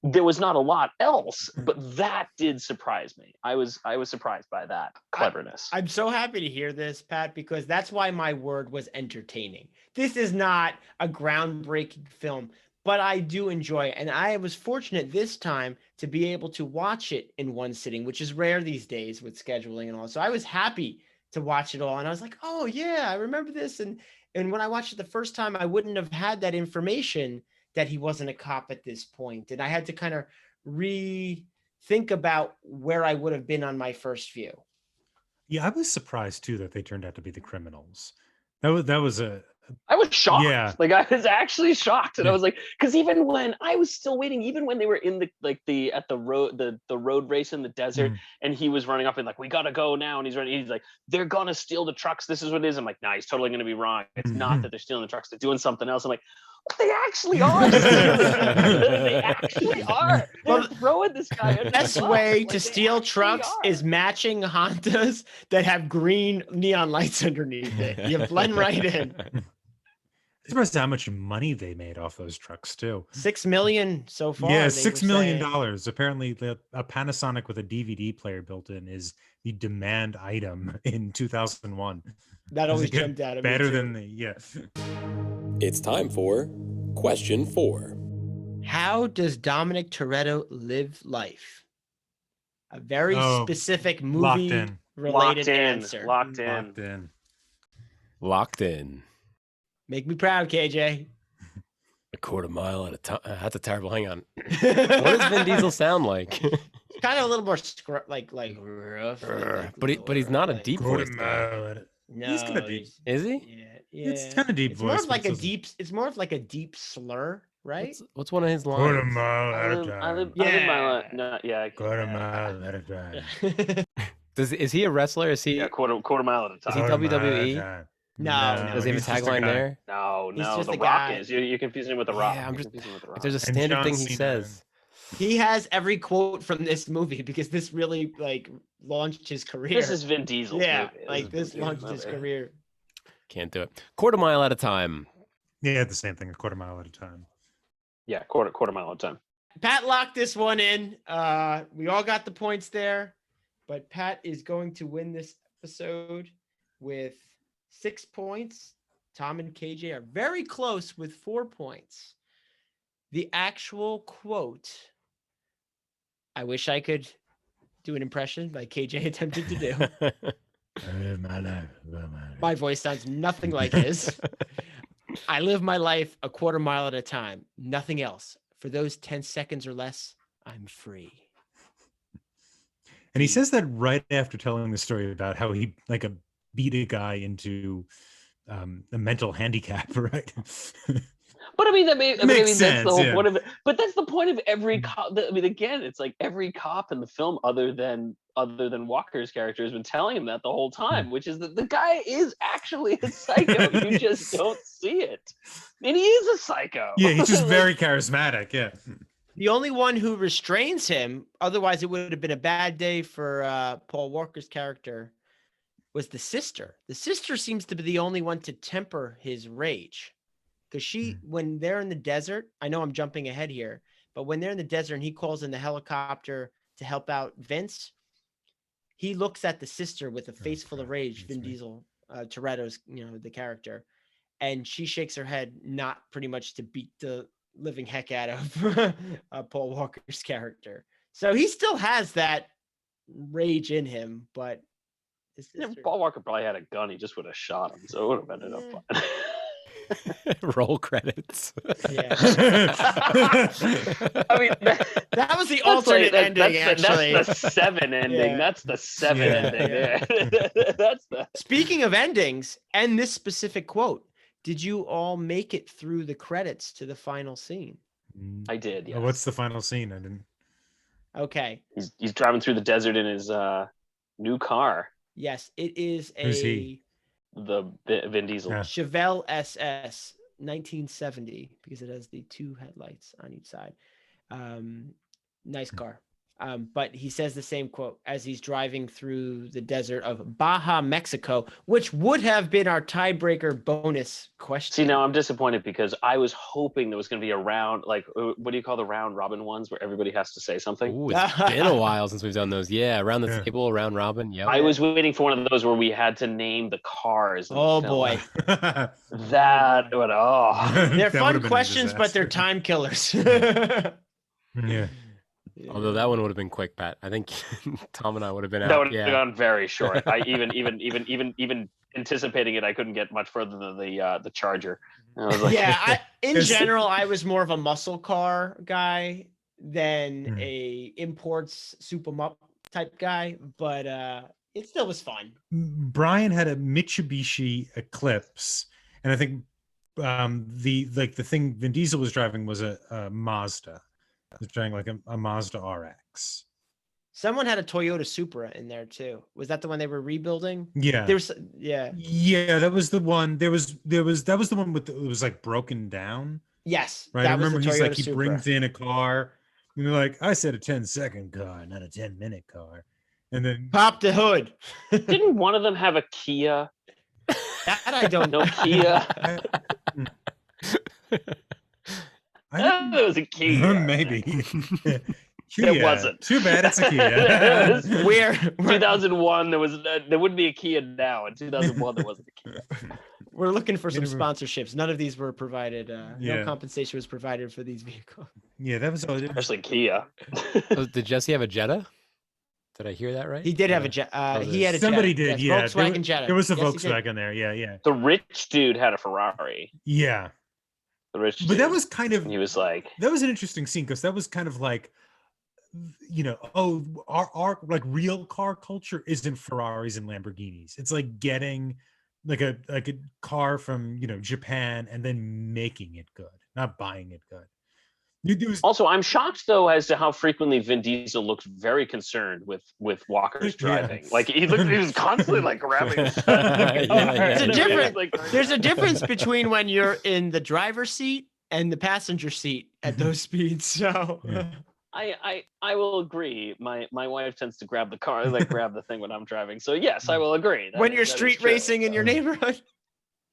There was not a lot else, but that did surprise me. I was surprised by that cleverness. I'm so happy to hear this, Pat, because that's why my word was entertaining. This is not a groundbreaking film, but I do enjoy it. And I was fortunate this time to be able to watch it in one sitting, which is rare these days with scheduling and all. So I was happy to watch it all. And I was like, oh yeah, I remember this. And when I watched it the first time, I wouldn't have had that information that he wasn't a cop at this point. And I had to kind of rethink about where I would have been on my first view. Yeah, I was surprised too that they turned out to be the criminals. That was I was shocked. Yeah. Like, I was actually shocked. And I was like, because even when I was still waiting, even when they were in the road race in the desert, and he was running up and like, we gotta go now, and he's running, he's like, they're gonna steal the trucks, this is what it is. I'm like, nah, he's totally gonna be wrong. It's not that they're stealing the trucks, they're doing something else. I'm like, they actually are. They actually are. They're throwing this guy. The best way to steal trucks is matching Hondas that have green neon lights underneath it. You blend right in. I'm surprised how much money they made off those trucks too. $6 million so far. Yeah, $6 million. Apparently, a Panasonic with a DVD player built in is the demand item in 2001. That always jumped out at me. Better than the It's time for question 4. How does Dominic Toretto live life? A very specific movie-related answer. Locked in. Locked in. Make me proud, KJ. A quarter mile at a time. That's a terrible. Hang on. What does Vin Diesel sound like? Kind of a little more like rough. But he's not a deep voice. No, he's kind of deep. Is he? Yeah. It's kind of deep voice. More of like a deep. It's more of like a deep slur, right? What's one of his lines? Quarter mile at a time. I live Quarter mile at a time. Is he a wrestler? Is he? Yeah, quarter mile at a time. Is he WWE? No. Does he have a tagline there? No. just The a Rock guy. is. You're confusing him with The Rock. Yeah, there's a And standard John thing he Cena. says. He has every quote from this movie because this really like launched his career. This is Vin Diesel's yeah, movie. like this launched his career. Can't do it. Quarter mile at a time. Yeah, the same thing. A quarter mile at a time. Yeah, quarter mile at a time. Pat locked this one in. We all got the points there, but Pat is going to win this episode with 6 points. Tom and KJ are very close with 4 points. The actual quote, I wish I could do an impression like KJ attempted to do. My voice sounds nothing like his. I live my life a quarter mile at a time, nothing else. For those 10 seconds or less, I'm free. And he says that right after telling the story about how he beat a guy into a mental handicap, right? But I mean, Makes that's the whole sense, point of it. But that's the point of every cop. I mean, again, it's like every cop in the film, other than Walker's character, has been telling him that the whole time, which is that the guy is actually a psycho. You just don't see it, and he is a psycho. Yeah, he's just very charismatic. Yeah. The only one who restrains him, otherwise it would have been a bad day for Paul Walker's character, was the sister. The sister seems to be the only one to temper his rage. Because when they're in the desert, I know I'm jumping ahead here, but when they're in the desert and he calls in the helicopter to help out Vince, he looks at the sister with a face full of God, rage, that's Vin right. Diesel, Toretto's, the character, and she shakes her head, not pretty much to beat the living heck out of Paul Walker's character. So he still has that rage in him, but his sister, Paul Walker probably had a gun. He just would have shot him, so it would have ended up fine. Roll credits. yeah, I mean, that was the that's alternate like, ending. Actually, that's the 7 ending. Yeah. That's the 7 Yeah. ending. Yeah. There. That's the. Speaking of endings and this specific quote, did you all make it through the credits to the final scene? I did. Yes. Oh, what's the final scene? I didn't. Okay. He's driving through the desert in his new car, Yes, it is Who's a he? the Vin Diesel. Yeah. Chevelle SS 1970 because it has the 2 headlights on each side. Nice car. But he says the same quote as he's driving through the desert of Baja, Mexico, which would have been our tiebreaker bonus question. See, now I'm disappointed because I was hoping there was going to be a round, like, what do you call the round robin ones where everybody has to say something? Ooh, it's been a while since we've done those. Yeah, around the Yeah. table, round robin. Yep. I was waiting for one of those where we had to name the cars. in the Oh film. boy. That would, oh. They're That fun would've been a questions, but they're disaster. time killers. Yeah. Although that one would have been quick, Pat. I think Tom and I would have been That out. would have Yeah. gone very short. I even anticipating it, I couldn't get much further than the Charger. I was like, Yeah, in Yes. general, I was more of a muscle car guy than Hmm. a imports soup 'em up type guy, but it still was fun. Brian had a Mitsubishi Eclipse, and I think the thing Vin Diesel was driving was a Mazda. He was driving like a Mazda RX. Someone had a Toyota Supra in there too. Was that the one they were rebuilding? Yeah. There's yeah. Yeah, that was the one. That was the one with it was like broken down. Yes, Right. that I was remember the he's Toyota like he Supra. brings in a car. And you're like, I said a 10-second car, not a 10-minute car. And then Pop the hood. didn't one of them have a Kia? That I don't No know. Kia. I It was a Kia. maybe. It wasn't. Too bad it's a Kia. We're 2001, there wouldn't be a Kia now. In 2001, there wasn't a Kia. we're looking for some Never- sponsorships. None of these were provided. No Yeah. compensation was provided for these vehicles. Yeah, that was all. Especially Kia. Oh, did Jesse have a Jetta? Did I hear that right? He did have a Yeah. jet. Oh, He had a Somebody Jetta. did, Yes, yeah. Volkswagen Jetta. There was a Yes, he did. Volkswagen there. Yeah. The rich dude had a Ferrari. Yeah. The rich But that dude. was kind of He was like, that was an interesting scene because that was kind of like, our like real car culture isn't Ferraris and Lamborghinis. It's like getting like a car from Japan and then making it good, not buying it good. also, I'm shocked though as to how frequently Vin Diesel looked very concerned with Walker's Yeah. driving. Like he was constantly like grabbing. his Yeah, It's a different- Like, There's a difference between when you're in the driver's seat and the passenger seat at those speeds. So Yeah. I will agree. My wife tends to grab the car, like grab the thing when I'm driving. So yes, I will agree. when That you're is street true. racing in your neighborhood,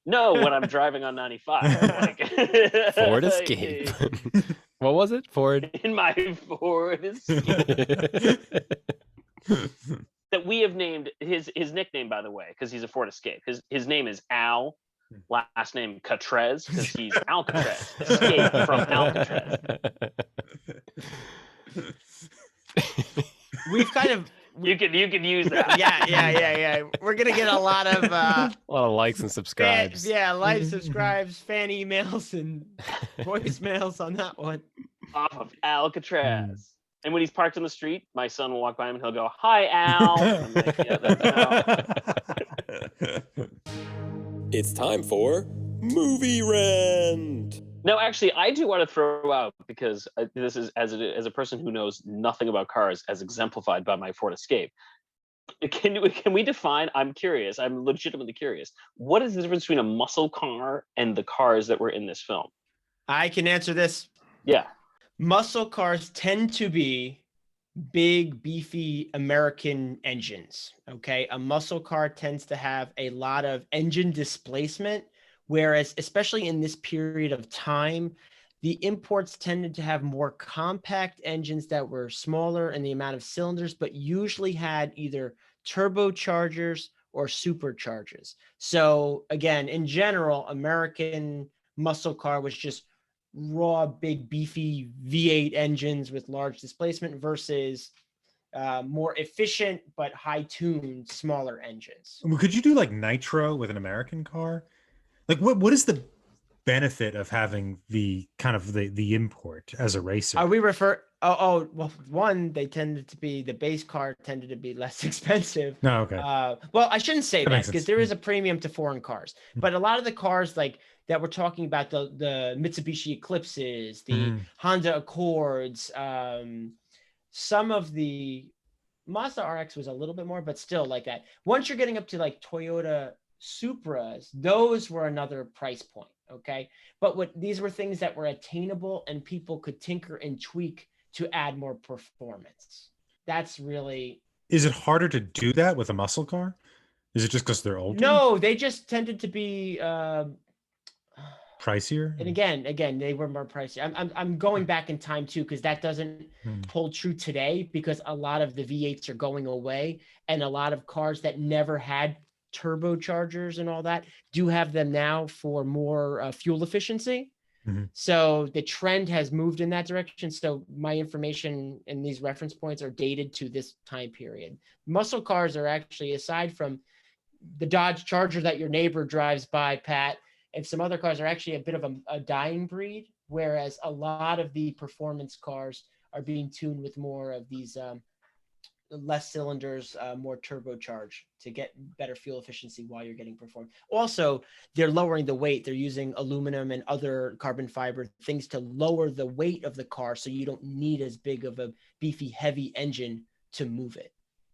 No, when I'm driving on 95. Like, Ford Escape. What was it? Ford. In my Ford Escape. That we have named his nickname, by the way, because he's a Ford Escape. His name is Al, last name Catrez, because he's Alcatraz. Escape from Alcatraz. we've kind of You can use that. yeah. We're gonna get a lot of A lot of likes and subscribes. likes, subscribes, fan emails, and voicemails on that one. Off of Alcatraz. And when he's parked on the street, my son will walk by him and he'll go, "Hi, Al." I'm like, yeah, that's Al. It's time for Movie Rant. No, actually, I do want to throw out, because this is as a person who knows nothing about cars, as exemplified by my Ford Escape. Can we define? I'm curious. I'm legitimately curious. What is the difference between a muscle car and the cars that were in this film? I can answer this. Yeah. Muscle cars tend to be big, beefy American engines. Okay. A muscle car tends to have a lot of engine displacement, whereas, especially in this period of time, the imports tended to have more compact engines that were smaller in the amount of cylinders, but usually had either turbochargers, or superchargers. So again, in general, American muscle car was just raw, big, beefy V8 engines with large displacement versus more efficient but high-tuned, smaller engines. Could you do like nitro with an American car? Like what is the benefit of having the kind of the import as a racer? Are we well, one, they tended to be, the base car tended to be less expensive. No, okay. Well, I shouldn't say that makes because sense. there is a premium to foreign cars, but a lot of the cars like that we're talking about, the Mitsubishi Eclipses, the Honda Accords, some of the Mazda RX was a little bit more, but still like that. Once you're getting up to like Toyota Supras, those were another price point. Okay. But these were things that were attainable and people could tinker and tweak to add more performance. That's really. Is it harder to do that with a muscle car? Is it just because they're older? No, they just tended to be pricier. And again, they were more pricey. I'm going back in time too, because that doesn't hold true today, because a lot of the V8s are going away, and a lot of cars that never had turbochargers and all that do have them now for more fuel efficiency. So the trend has moved in that direction. So my information and these reference points are dated to this time period. Muscle cars are actually, aside from the Dodge Charger that your neighbor drives by, Pat, and some other cars, are actually a bit of a dying breed, whereas a lot of the performance cars are being tuned with more of these less cylinders, more turbocharged to get better fuel efficiency while you're getting performance. Also, they're lowering the weight. They're using aluminum and other carbon fiber things to lower the weight of the car, so you don't need as big of a beefy, heavy engine to move it.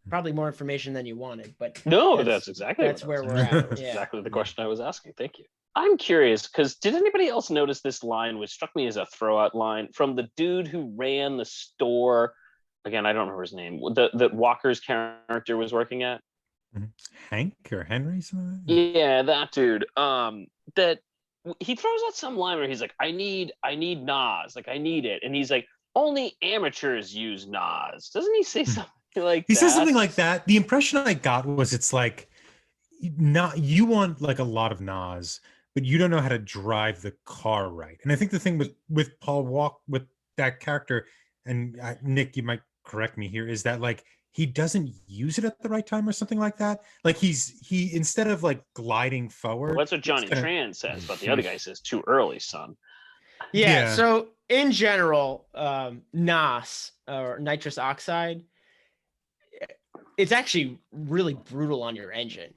Probably more information than you wanted, but no, that's exactly where we're at. That's exactly the question I was asking. Thank you. I'm curious, because did anybody else notice this line, which struck me as a throwout line from the dude who ran the store? Again, I don't remember his name. That Walker's character was working at. Hank or Henry? Something? Yeah, that dude. That he throws out some line where he's like, "I need NOS, like I need it," and he's like, "Only amateurs use NOS." Doesn't he say something like that? He says something like that. The impression I got was it's like, not you want like a lot of NOS, but you don't know how to drive the car right. And I think the thing with Paul Walk, with that character, and Nick, you might correct me here, is that like he doesn't use it at the right time or something like that. Like he instead of like gliding forward. Well, that's what Johnny Tran says, but the other guy says too early, son. Yeah. So in general, NOS, or nitrous oxide, it's actually really brutal on your engine,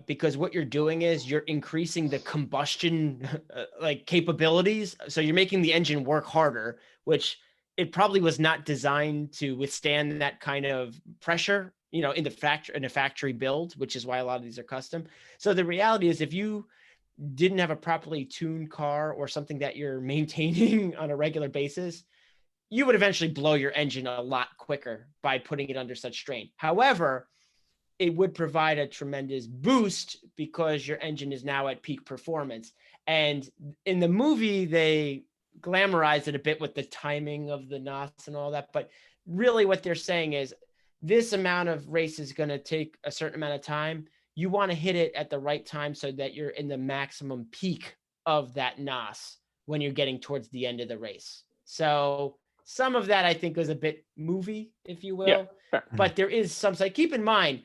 because what you're doing is you're increasing the combustion like capabilities. So you're making the engine work harder, which it probably was not designed to withstand that kind of pressure, in a factory build, which is why a lot of these are custom. So the reality is, if you didn't have a properly tuned car or something that you're maintaining on a regular basis, you would eventually blow your engine a lot quicker by putting it under such strain. However, it would provide a tremendous boost because your engine is now at peak performance. And in the movie, they glamorize it a bit with the timing of the NOS and all that. But really what they're saying is, this amount of race is going to take a certain amount of time. You want to hit it at the right time so that you're in the maximum peak of that NOS when you're getting towards the end of the race. So some of that I think was a bit movie, if you will. Yeah. But there is some side. Keep in mind,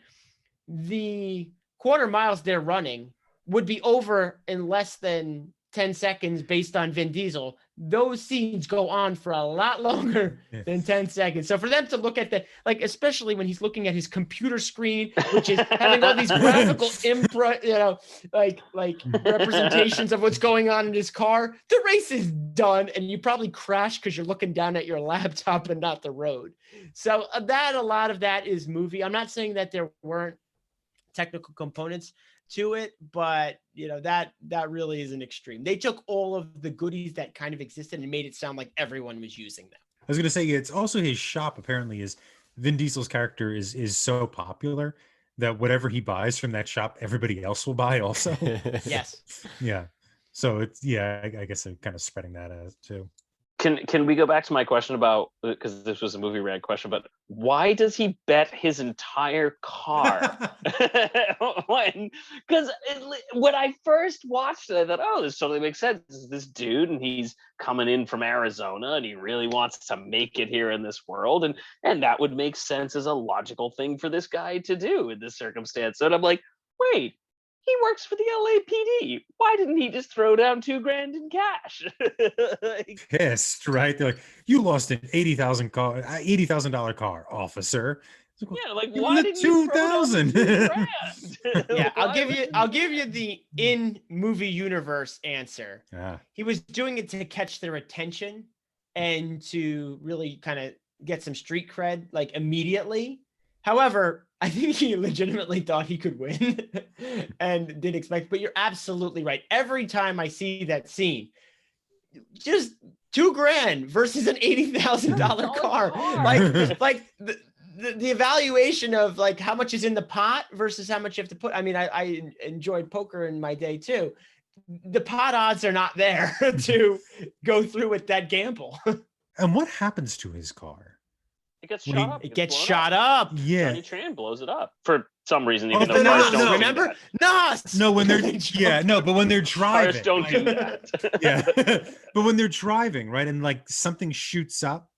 the quarter miles they're running would be over in less than 10 seconds based on Vin Diesel. Those scenes go on for a lot longer than 10 seconds. So for them to look at the, like, especially when he's looking at his computer screen, which is having all these graphical like representations of what's going on in his car, the race is done and you probably crash because you're looking down at your laptop and not the road. So a lot of that is movie. I'm not saying that there weren't technical components to it, but that really is an extreme. They took all of the goodies that kind of existed and made it sound like everyone was using them. I was going to say, it's also his shop apparently is Vin Diesel's character is so popular that whatever he buys from that shop, everybody else will buy also. Yes. Yeah. So it's, I guess I'm kind of spreading that out too. Can we go back to my question about, because this was a movie rant question, but why does he bet his entire car? Because when I first watched it, I thought, oh, this totally makes sense. This is this dude, and he's coming in from Arizona, and he really wants to make it here in this world, and that would make sense as a logical thing for this guy to do in this circumstance. And I'm like, wait. He works for the LAPD. Why didn't he just throw down $2,000 in cash? Pissed, right? They're like, you lost an $80,000 car, officer. Yeah, like Give him why the didn't you throw down the $2,000? Yeah, I'll Why give you the in movie universe answer. He was doing it to catch their attention and to really kind of get some street cred like immediately. However, I think he legitimately thought he could win and didn't expect, but you're absolutely right. Every time I see that scene, just $2,000 versus an $80,000 car. Like the evaluation of like how much is in the pot versus how much you have to put. I mean, I enjoyed poker in my day too. The pot odds are not there to go through with that gamble. And what happens to his car? It gets shot up. It gets shot up. Yeah. Johnny Tran blows it up for some reason. Oh, Even though cars don't remember? do that. No, when they're but when they're driving, Cars don't do that. Yeah, but when they're driving, right, and like something shoots up,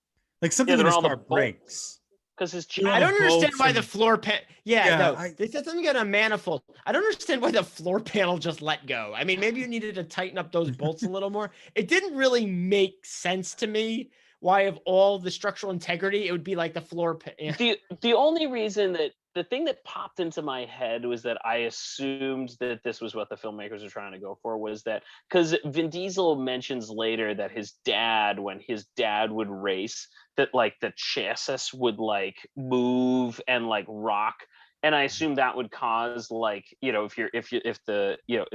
like something in his car breaks. Because his I don't understand why the floor panel. They said something on a manifold. I don't understand why the floor panel just let go. I mean, maybe you needed to tighten up those bolts a little more. It didn't really make sense to me. Why, of all the structural integrity, it would be like the floor. The only reason that the thing that popped into my head was that I assumed that this was what the filmmakers were trying to go for, was that because Vin Diesel mentions later that his dad, when his dad would race, that like the chassis would like move and like rock. And I assume that would cause like, if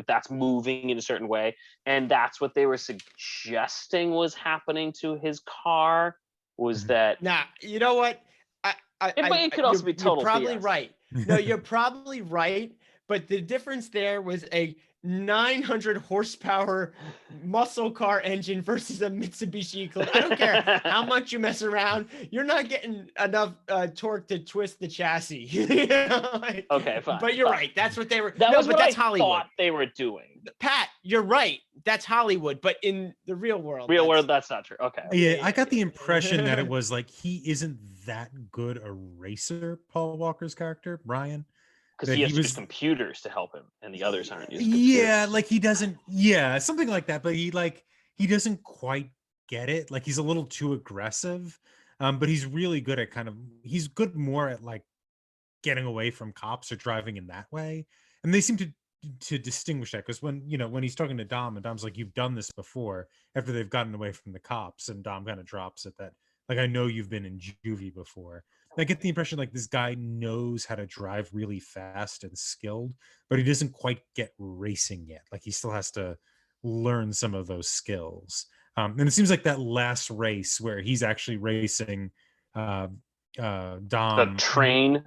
that's moving in a certain way, and that's what they were suggesting was happening to his car, was that. Nah, you know what? It could also be total. You're probably BS. right. No, you're probably right. But the difference there was a 900 horsepower muscle car engine versus a Mitsubishi Eclipse. I don't care how much you mess around, you're not getting enough torque to twist the chassis. Okay, fine. But you're right. That's what they were. That's Hollywood. Thought they were doing. Pat, you're right. That's Hollywood. But in the real world, that's not true. Okay. Yeah, I got the impression that it was like he isn't that good a racer, Paul Walker's character, Brian. Because he has to use computers to help him, and the others aren't using computers. Yeah, like he doesn't. Yeah, something like that. But he doesn't quite get it. Like he's a little too aggressive. But he's really good at he's good more at like getting away from cops or driving in that way. And they seem to distinguish that, because when he's talking to Dom, and Dom's like, "You've done this before," after they've gotten away from the cops, and Dom kind of drops it that, like, "I know you've been in juvie before." I get the impression like this guy knows how to drive really fast and skilled, but he doesn't quite get racing yet. Like he still has to learn some of those skills. And it seems like that last race where he's actually racing Dom. The train.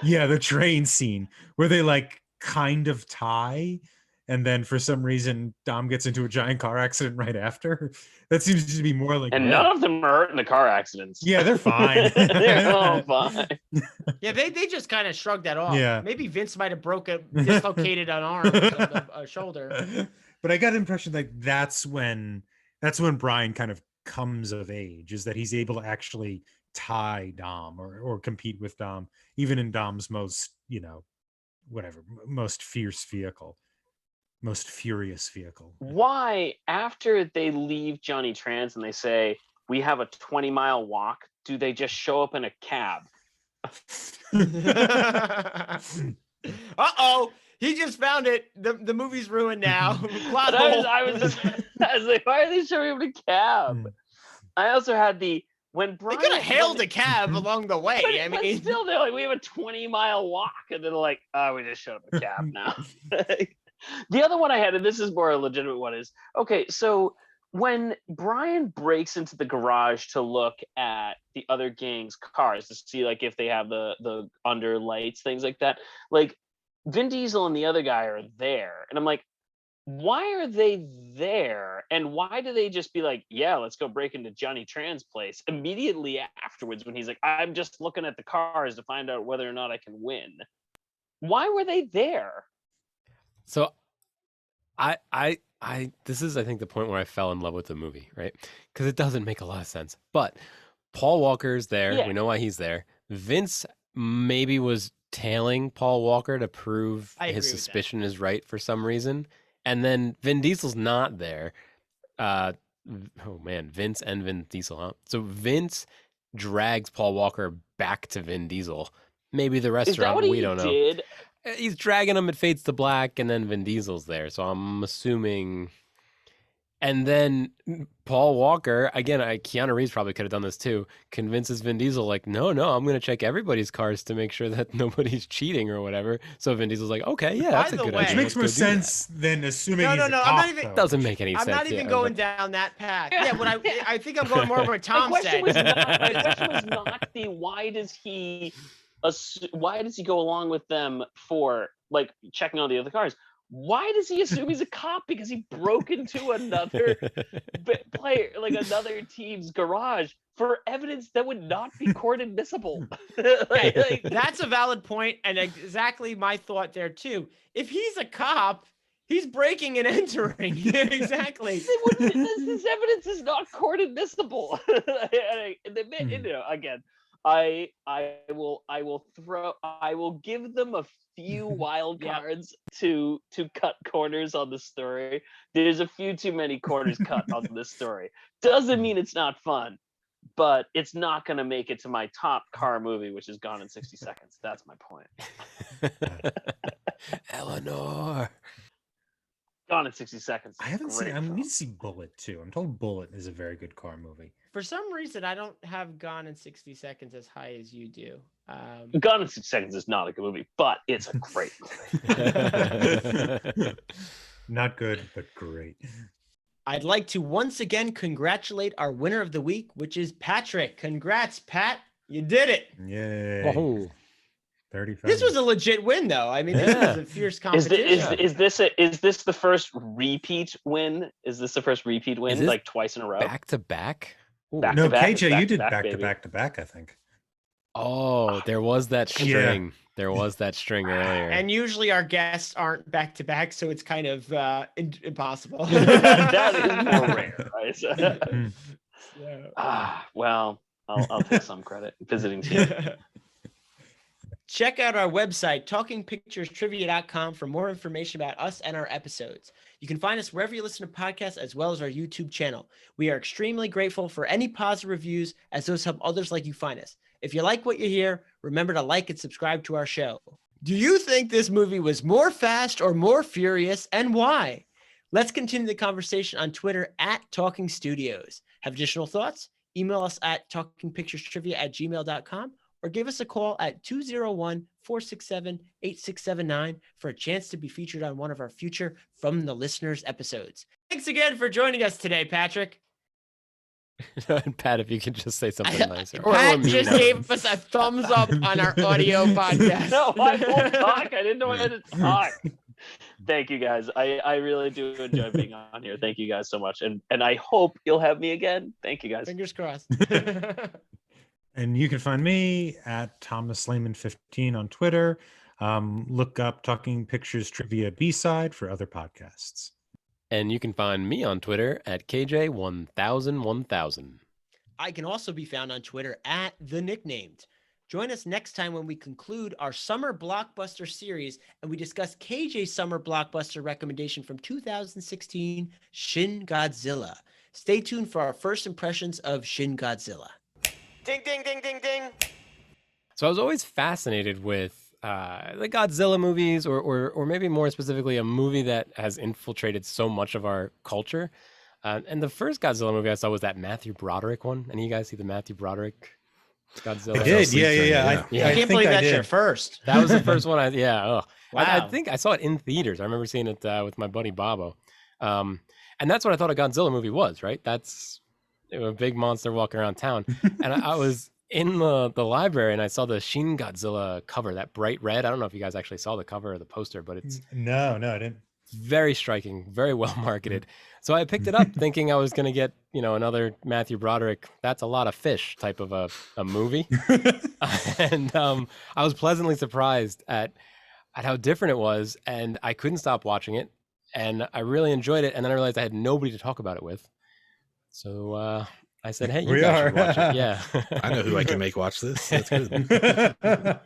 Yeah, the train scene where they like kind of tie, and then for some reason Dom gets into a giant car accident right after. That seems to be more like, and none of them are hurt in the car accidents. Yeah, they're fine. They're all fine. Yeah, they just kind of shrugged that off. Yeah. Maybe Vince might have dislocated an arm, a shoulder. But I got the impression like that's when Brian kind of comes of age, is that he's able to actually tie Dom or compete with Dom, even in Dom's most, most furious vehicle. Why, after they leave Johnny Trans and they say, "We have a 20-mile walk," do they just show up in a cab? Uh-oh, he just found it. The movie's ruined now. I was like, why are they showing up in a cab? I also had when Brian, they could have hailed a cab along the way. But still, they're like, "We have a 20-mile walk," and they're like, "Oh, we just showed up a cab now." The other one I had, and this is more a legitimate one, is okay. So when Brian breaks into the garage to look at the other gang's cars to see like if they have the under lights, things like that, like Vin Diesel and the other guy are there, and I'm like, why are they there? And why do they just be like, yeah, let's go break into Johnny Tran's place immediately afterwards when he's like, I'm just looking at the cars to find out whether or not I can win? Why were they there? So this is, I think, the point where I fell in love with the movie, right? Because it doesn't make a lot of sense. But Paul Walker's there. Yeah. We know why he's there. Vince maybe was tailing Paul Walker to prove I agree his with that. suspicion is right for some reason. And then Vin Diesel's not there. Oh man, Vince and Vin Diesel, huh? So Vince drags Paul Walker back to Vin Diesel. Maybe the Is that restaurant, what we he don't know. did? He's dragging him, it fades to black, and then Vin Diesel's there. So I'm assuming. And then Paul Walker, again, Keanu Reeves probably could have done this too, convinces Vin Diesel, like, no, I'm going to check everybody's cars to make sure that nobody's cheating or whatever. So Vin Diesel's like, okay, yeah, that's a By the good way- idea. Which makes more Let's go do that. sense than assuming No, he's no, a no, I'm cop, not even- though. Doesn't make any I'm sense. not even yeah, going but- down that path. Yeah, what I think I'm going more where My Tom question said. was not the why does he go along with them for like checking on the other cars? Why does he assume he's a cop? Because he broke into another player, like another team's garage for evidence that would not be court admissible. like, That's a valid point, and exactly my thought there too. If he's a cop, he's breaking and entering. Exactly. this evidence is not court admissible. Again, I will give them a few wild Yeah. cards to cut corners on the story. There's a few too many corners cut on this story. Doesn't mean it's not fun, but it's not going to make it to my top car movie, which is Gone in 60 Seconds. That's my point. Eleanor. Gone in 60 Seconds. I haven't Great seen. I film. need to see Bullet too. I'm told Bullet is a very good car movie. For some reason, I don't have Gone in 60 Seconds as high as you do. Gone in 60 Seconds is not a good movie, but it's a great movie. Not good, but great. I'd like to once again congratulate our winner of the week, which is Patrick. Congrats, Pat. You did it. Yay! Oh, 35. This was a legit win, though. I mean, this Yeah. was a fierce Is competition. this the first repeat win? Is this the first repeat win, this like twice in a row? back to back? Ooh. Back No, to back, KJ, you did back, back to baby. back to back, I think. Oh, there was that Yeah. string. There was that string earlier. And usually our guests aren't back to back, so it's kind of impossible. That is more rare, right? So- well, I'll take some credit. Visiting team. Check out our website, talkingpicturestrivia.com, for more information about us and our episodes. You can find us wherever you listen to podcasts, as well as our YouTube channel. We are extremely grateful for any positive reviews, as those help others like you find us. If you like what you hear, remember to like and subscribe to our show. Do you think this movie was more fast or more furious, and why? Let's continue the conversation on Twitter at Talking Studios. Have additional thoughts? Email us at talkingpicturestrivia@gmail.com or give us a call at 201-467-8679 for a chance to be featured on one of our future From the Listeners episodes. Thanks again for joining us today, Patrick. And Pat, if you could just say something nicer. Pat me just now. gave us a thumbs up on our audio podcast. No, I won't talk. I didn't know I had to talk. Thank you guys. I really do enjoy being on here. Thank you guys so much. And I hope you'll have me again. Thank you guys. Fingers crossed. And you can find me at Thomas Lehman 15 on Twitter. Look up Talking Pictures Trivia B-Side for other podcasts. And you can find me on Twitter at KJ10001000. I can also be found on Twitter at The Nicknamed. Join us next time when we conclude our summer blockbuster series and we discuss KJ's summer blockbuster recommendation from 2016, Shin Godzilla. Stay tuned for our first impressions of Shin Godzilla. Ding, ding, ding, ding, ding. So I was always fascinated with the Godzilla movies, or maybe more specifically, a movie that has infiltrated so much of our culture. And the first Godzilla movie I saw was that Matthew Broderick one. Any of you guys see the Matthew Broderick Godzilla? I did, yeah. I can't think believe I that's did. your first. That was the first one. I Wow. think I saw it in theaters. I remember seeing it with my buddy Bobo. And that's what I thought a Godzilla movie was, right? That's a big monster walking around town. And I was in the library and I saw the Shin Godzilla cover, that bright red. I don't know if you guys actually saw the cover or the poster, but it's No, I didn't. very striking, very well marketed. So I picked it up thinking I was going to get, another Matthew Broderick, that's a lot of fish type of a movie. And I was pleasantly surprised at how different it was. And I couldn't stop watching it. And I really enjoyed it. And then I realized I had nobody to talk about it with. So I said, hey, you We guys are. should watch it. Yeah. I know who I can make watch this. That's good.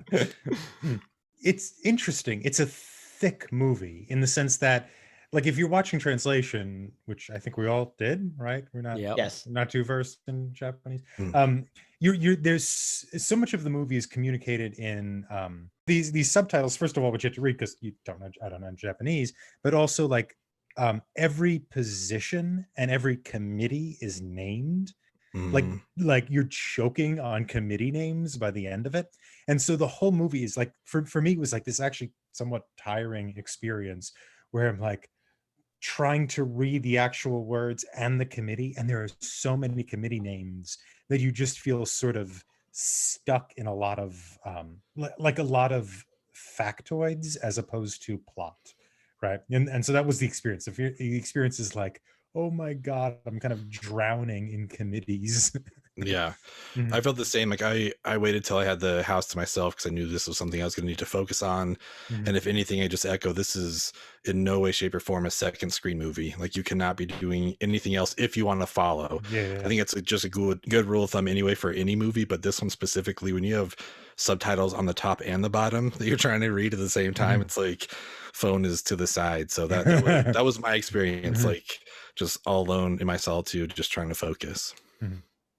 It's interesting. It's a thick movie in the sense that, like, if you're watching translation, which I think we all did, right? We're not Yep. Yes. not too versed in Japanese. Mm. You're there's so much of the movie is communicated in these subtitles. First of all, which you have to read because I don't know Japanese, but also like every position and every committee is named. Mm. Like you're choking on committee names by the end of it. And so the whole movie is like, for me, it was like this actually somewhat tiring experience where I'm like trying to read the actual words and the committee. And there are so many committee names that you just feel sort of stuck in a lot of, like a lot of factoids as opposed to plot. Right. And so that was the experience. The experience is like, oh my God, I'm kind of drowning in committees. Yeah. Mhm. I felt the same. Like I waited till I had the house to myself because I knew this was something I was going to need to focus on. Mhm. And if anything, I just echo, this is in no way, shape, or form a second screen movie. Like you cannot be doing anything else if you want to follow. Yeah. I think it's just a good rule of thumb anyway for any movie, but this one specifically, when you have subtitles on the top and the bottom that you're trying to read at the same time, it's like phone is to the side. So that was my experience, Mhm. like just all alone in my solitude, just trying to focus.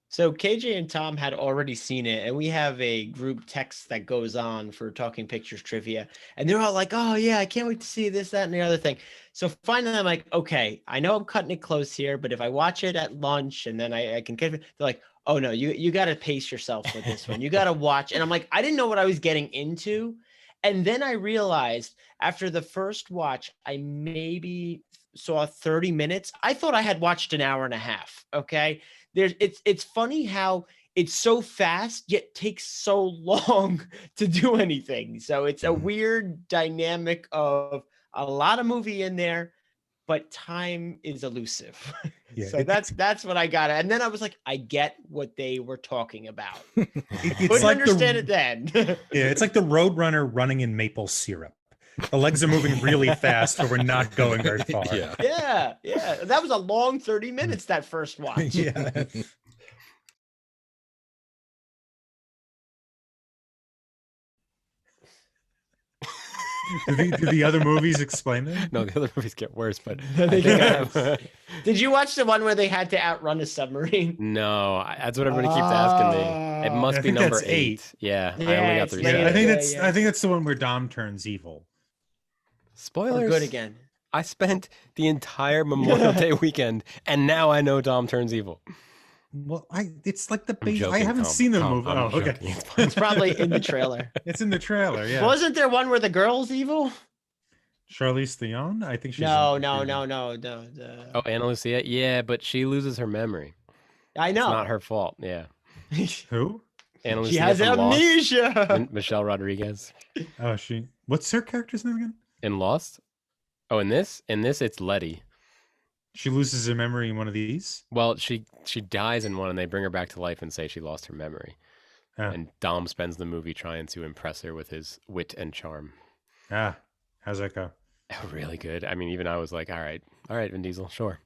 So KJ and Tom had already seen it, and we have a group text that goes on for Talking Pictures trivia, and they're all like, "Oh yeah, I can't wait to see this, that, and the other thing." So finally, I'm like, "Okay, I know I'm cutting it close here, but if I watch it at lunch and then I can get it," they're like, "Oh no, you got to pace yourself with this one. You got to watch." And I'm like, I didn't know what I was getting into, and then I realized after the first watch, I maybe saw 30 minutes. I thought I had watched an hour and a half. Okay. It's funny how it's so fast yet takes so long to do anything. So it's a weird dynamic of a lot of movie in there, but time is elusive. Yeah, So that's what I got. And then I was like, I get what they were talking about. It's Couldn't like understand it then. Yeah, it's like the Roadrunner running in maple syrup. The legs are moving really fast, but we're not going very far. Yeah. Yeah. That was a long 30 minutes, that first watch. Yeah. Do the other movies explain it? No, the other movies get worse, but They I think get I have, Did you watch the one where they had to outrun a submarine? no, that's what everybody keeps asking me. It must I be think number that's 8. Yeah, I Yeah, only got it's 3 later. Yeah, I think Yeah, that's yeah. I think that's the one where Dom turns evil. Or Spoilers. good again? I spent the entire Memorial Day weekend, and now I know Dom turns evil. Well, it's like the I'm base. I joking, haven't Tom. seen the Tom, movie. I'm Oh, okay. joking. It's fine. It's probably in the trailer. It's in the trailer. Yeah. Wasn't there one where the girl's evil? Charlize Theron? I think she's No. Oh, Anna Lucia? Yeah, but she loses her memory. I It's know. not her fault. Yeah. Who? Anna She Lucia has from Lost. amnesia. Michelle Rodriguez. Oh, what's her character's name again? In Lost? Oh, in this? In this, it's Letty. She loses her memory in one of these. Well, she dies in one, and they bring her back to life and say she lost her memory. Ah. And Dom spends the movie trying to impress her with his wit and charm. Ah, how's that go? Oh, really good. I mean, even I was like, all right, Vin Diesel, sure.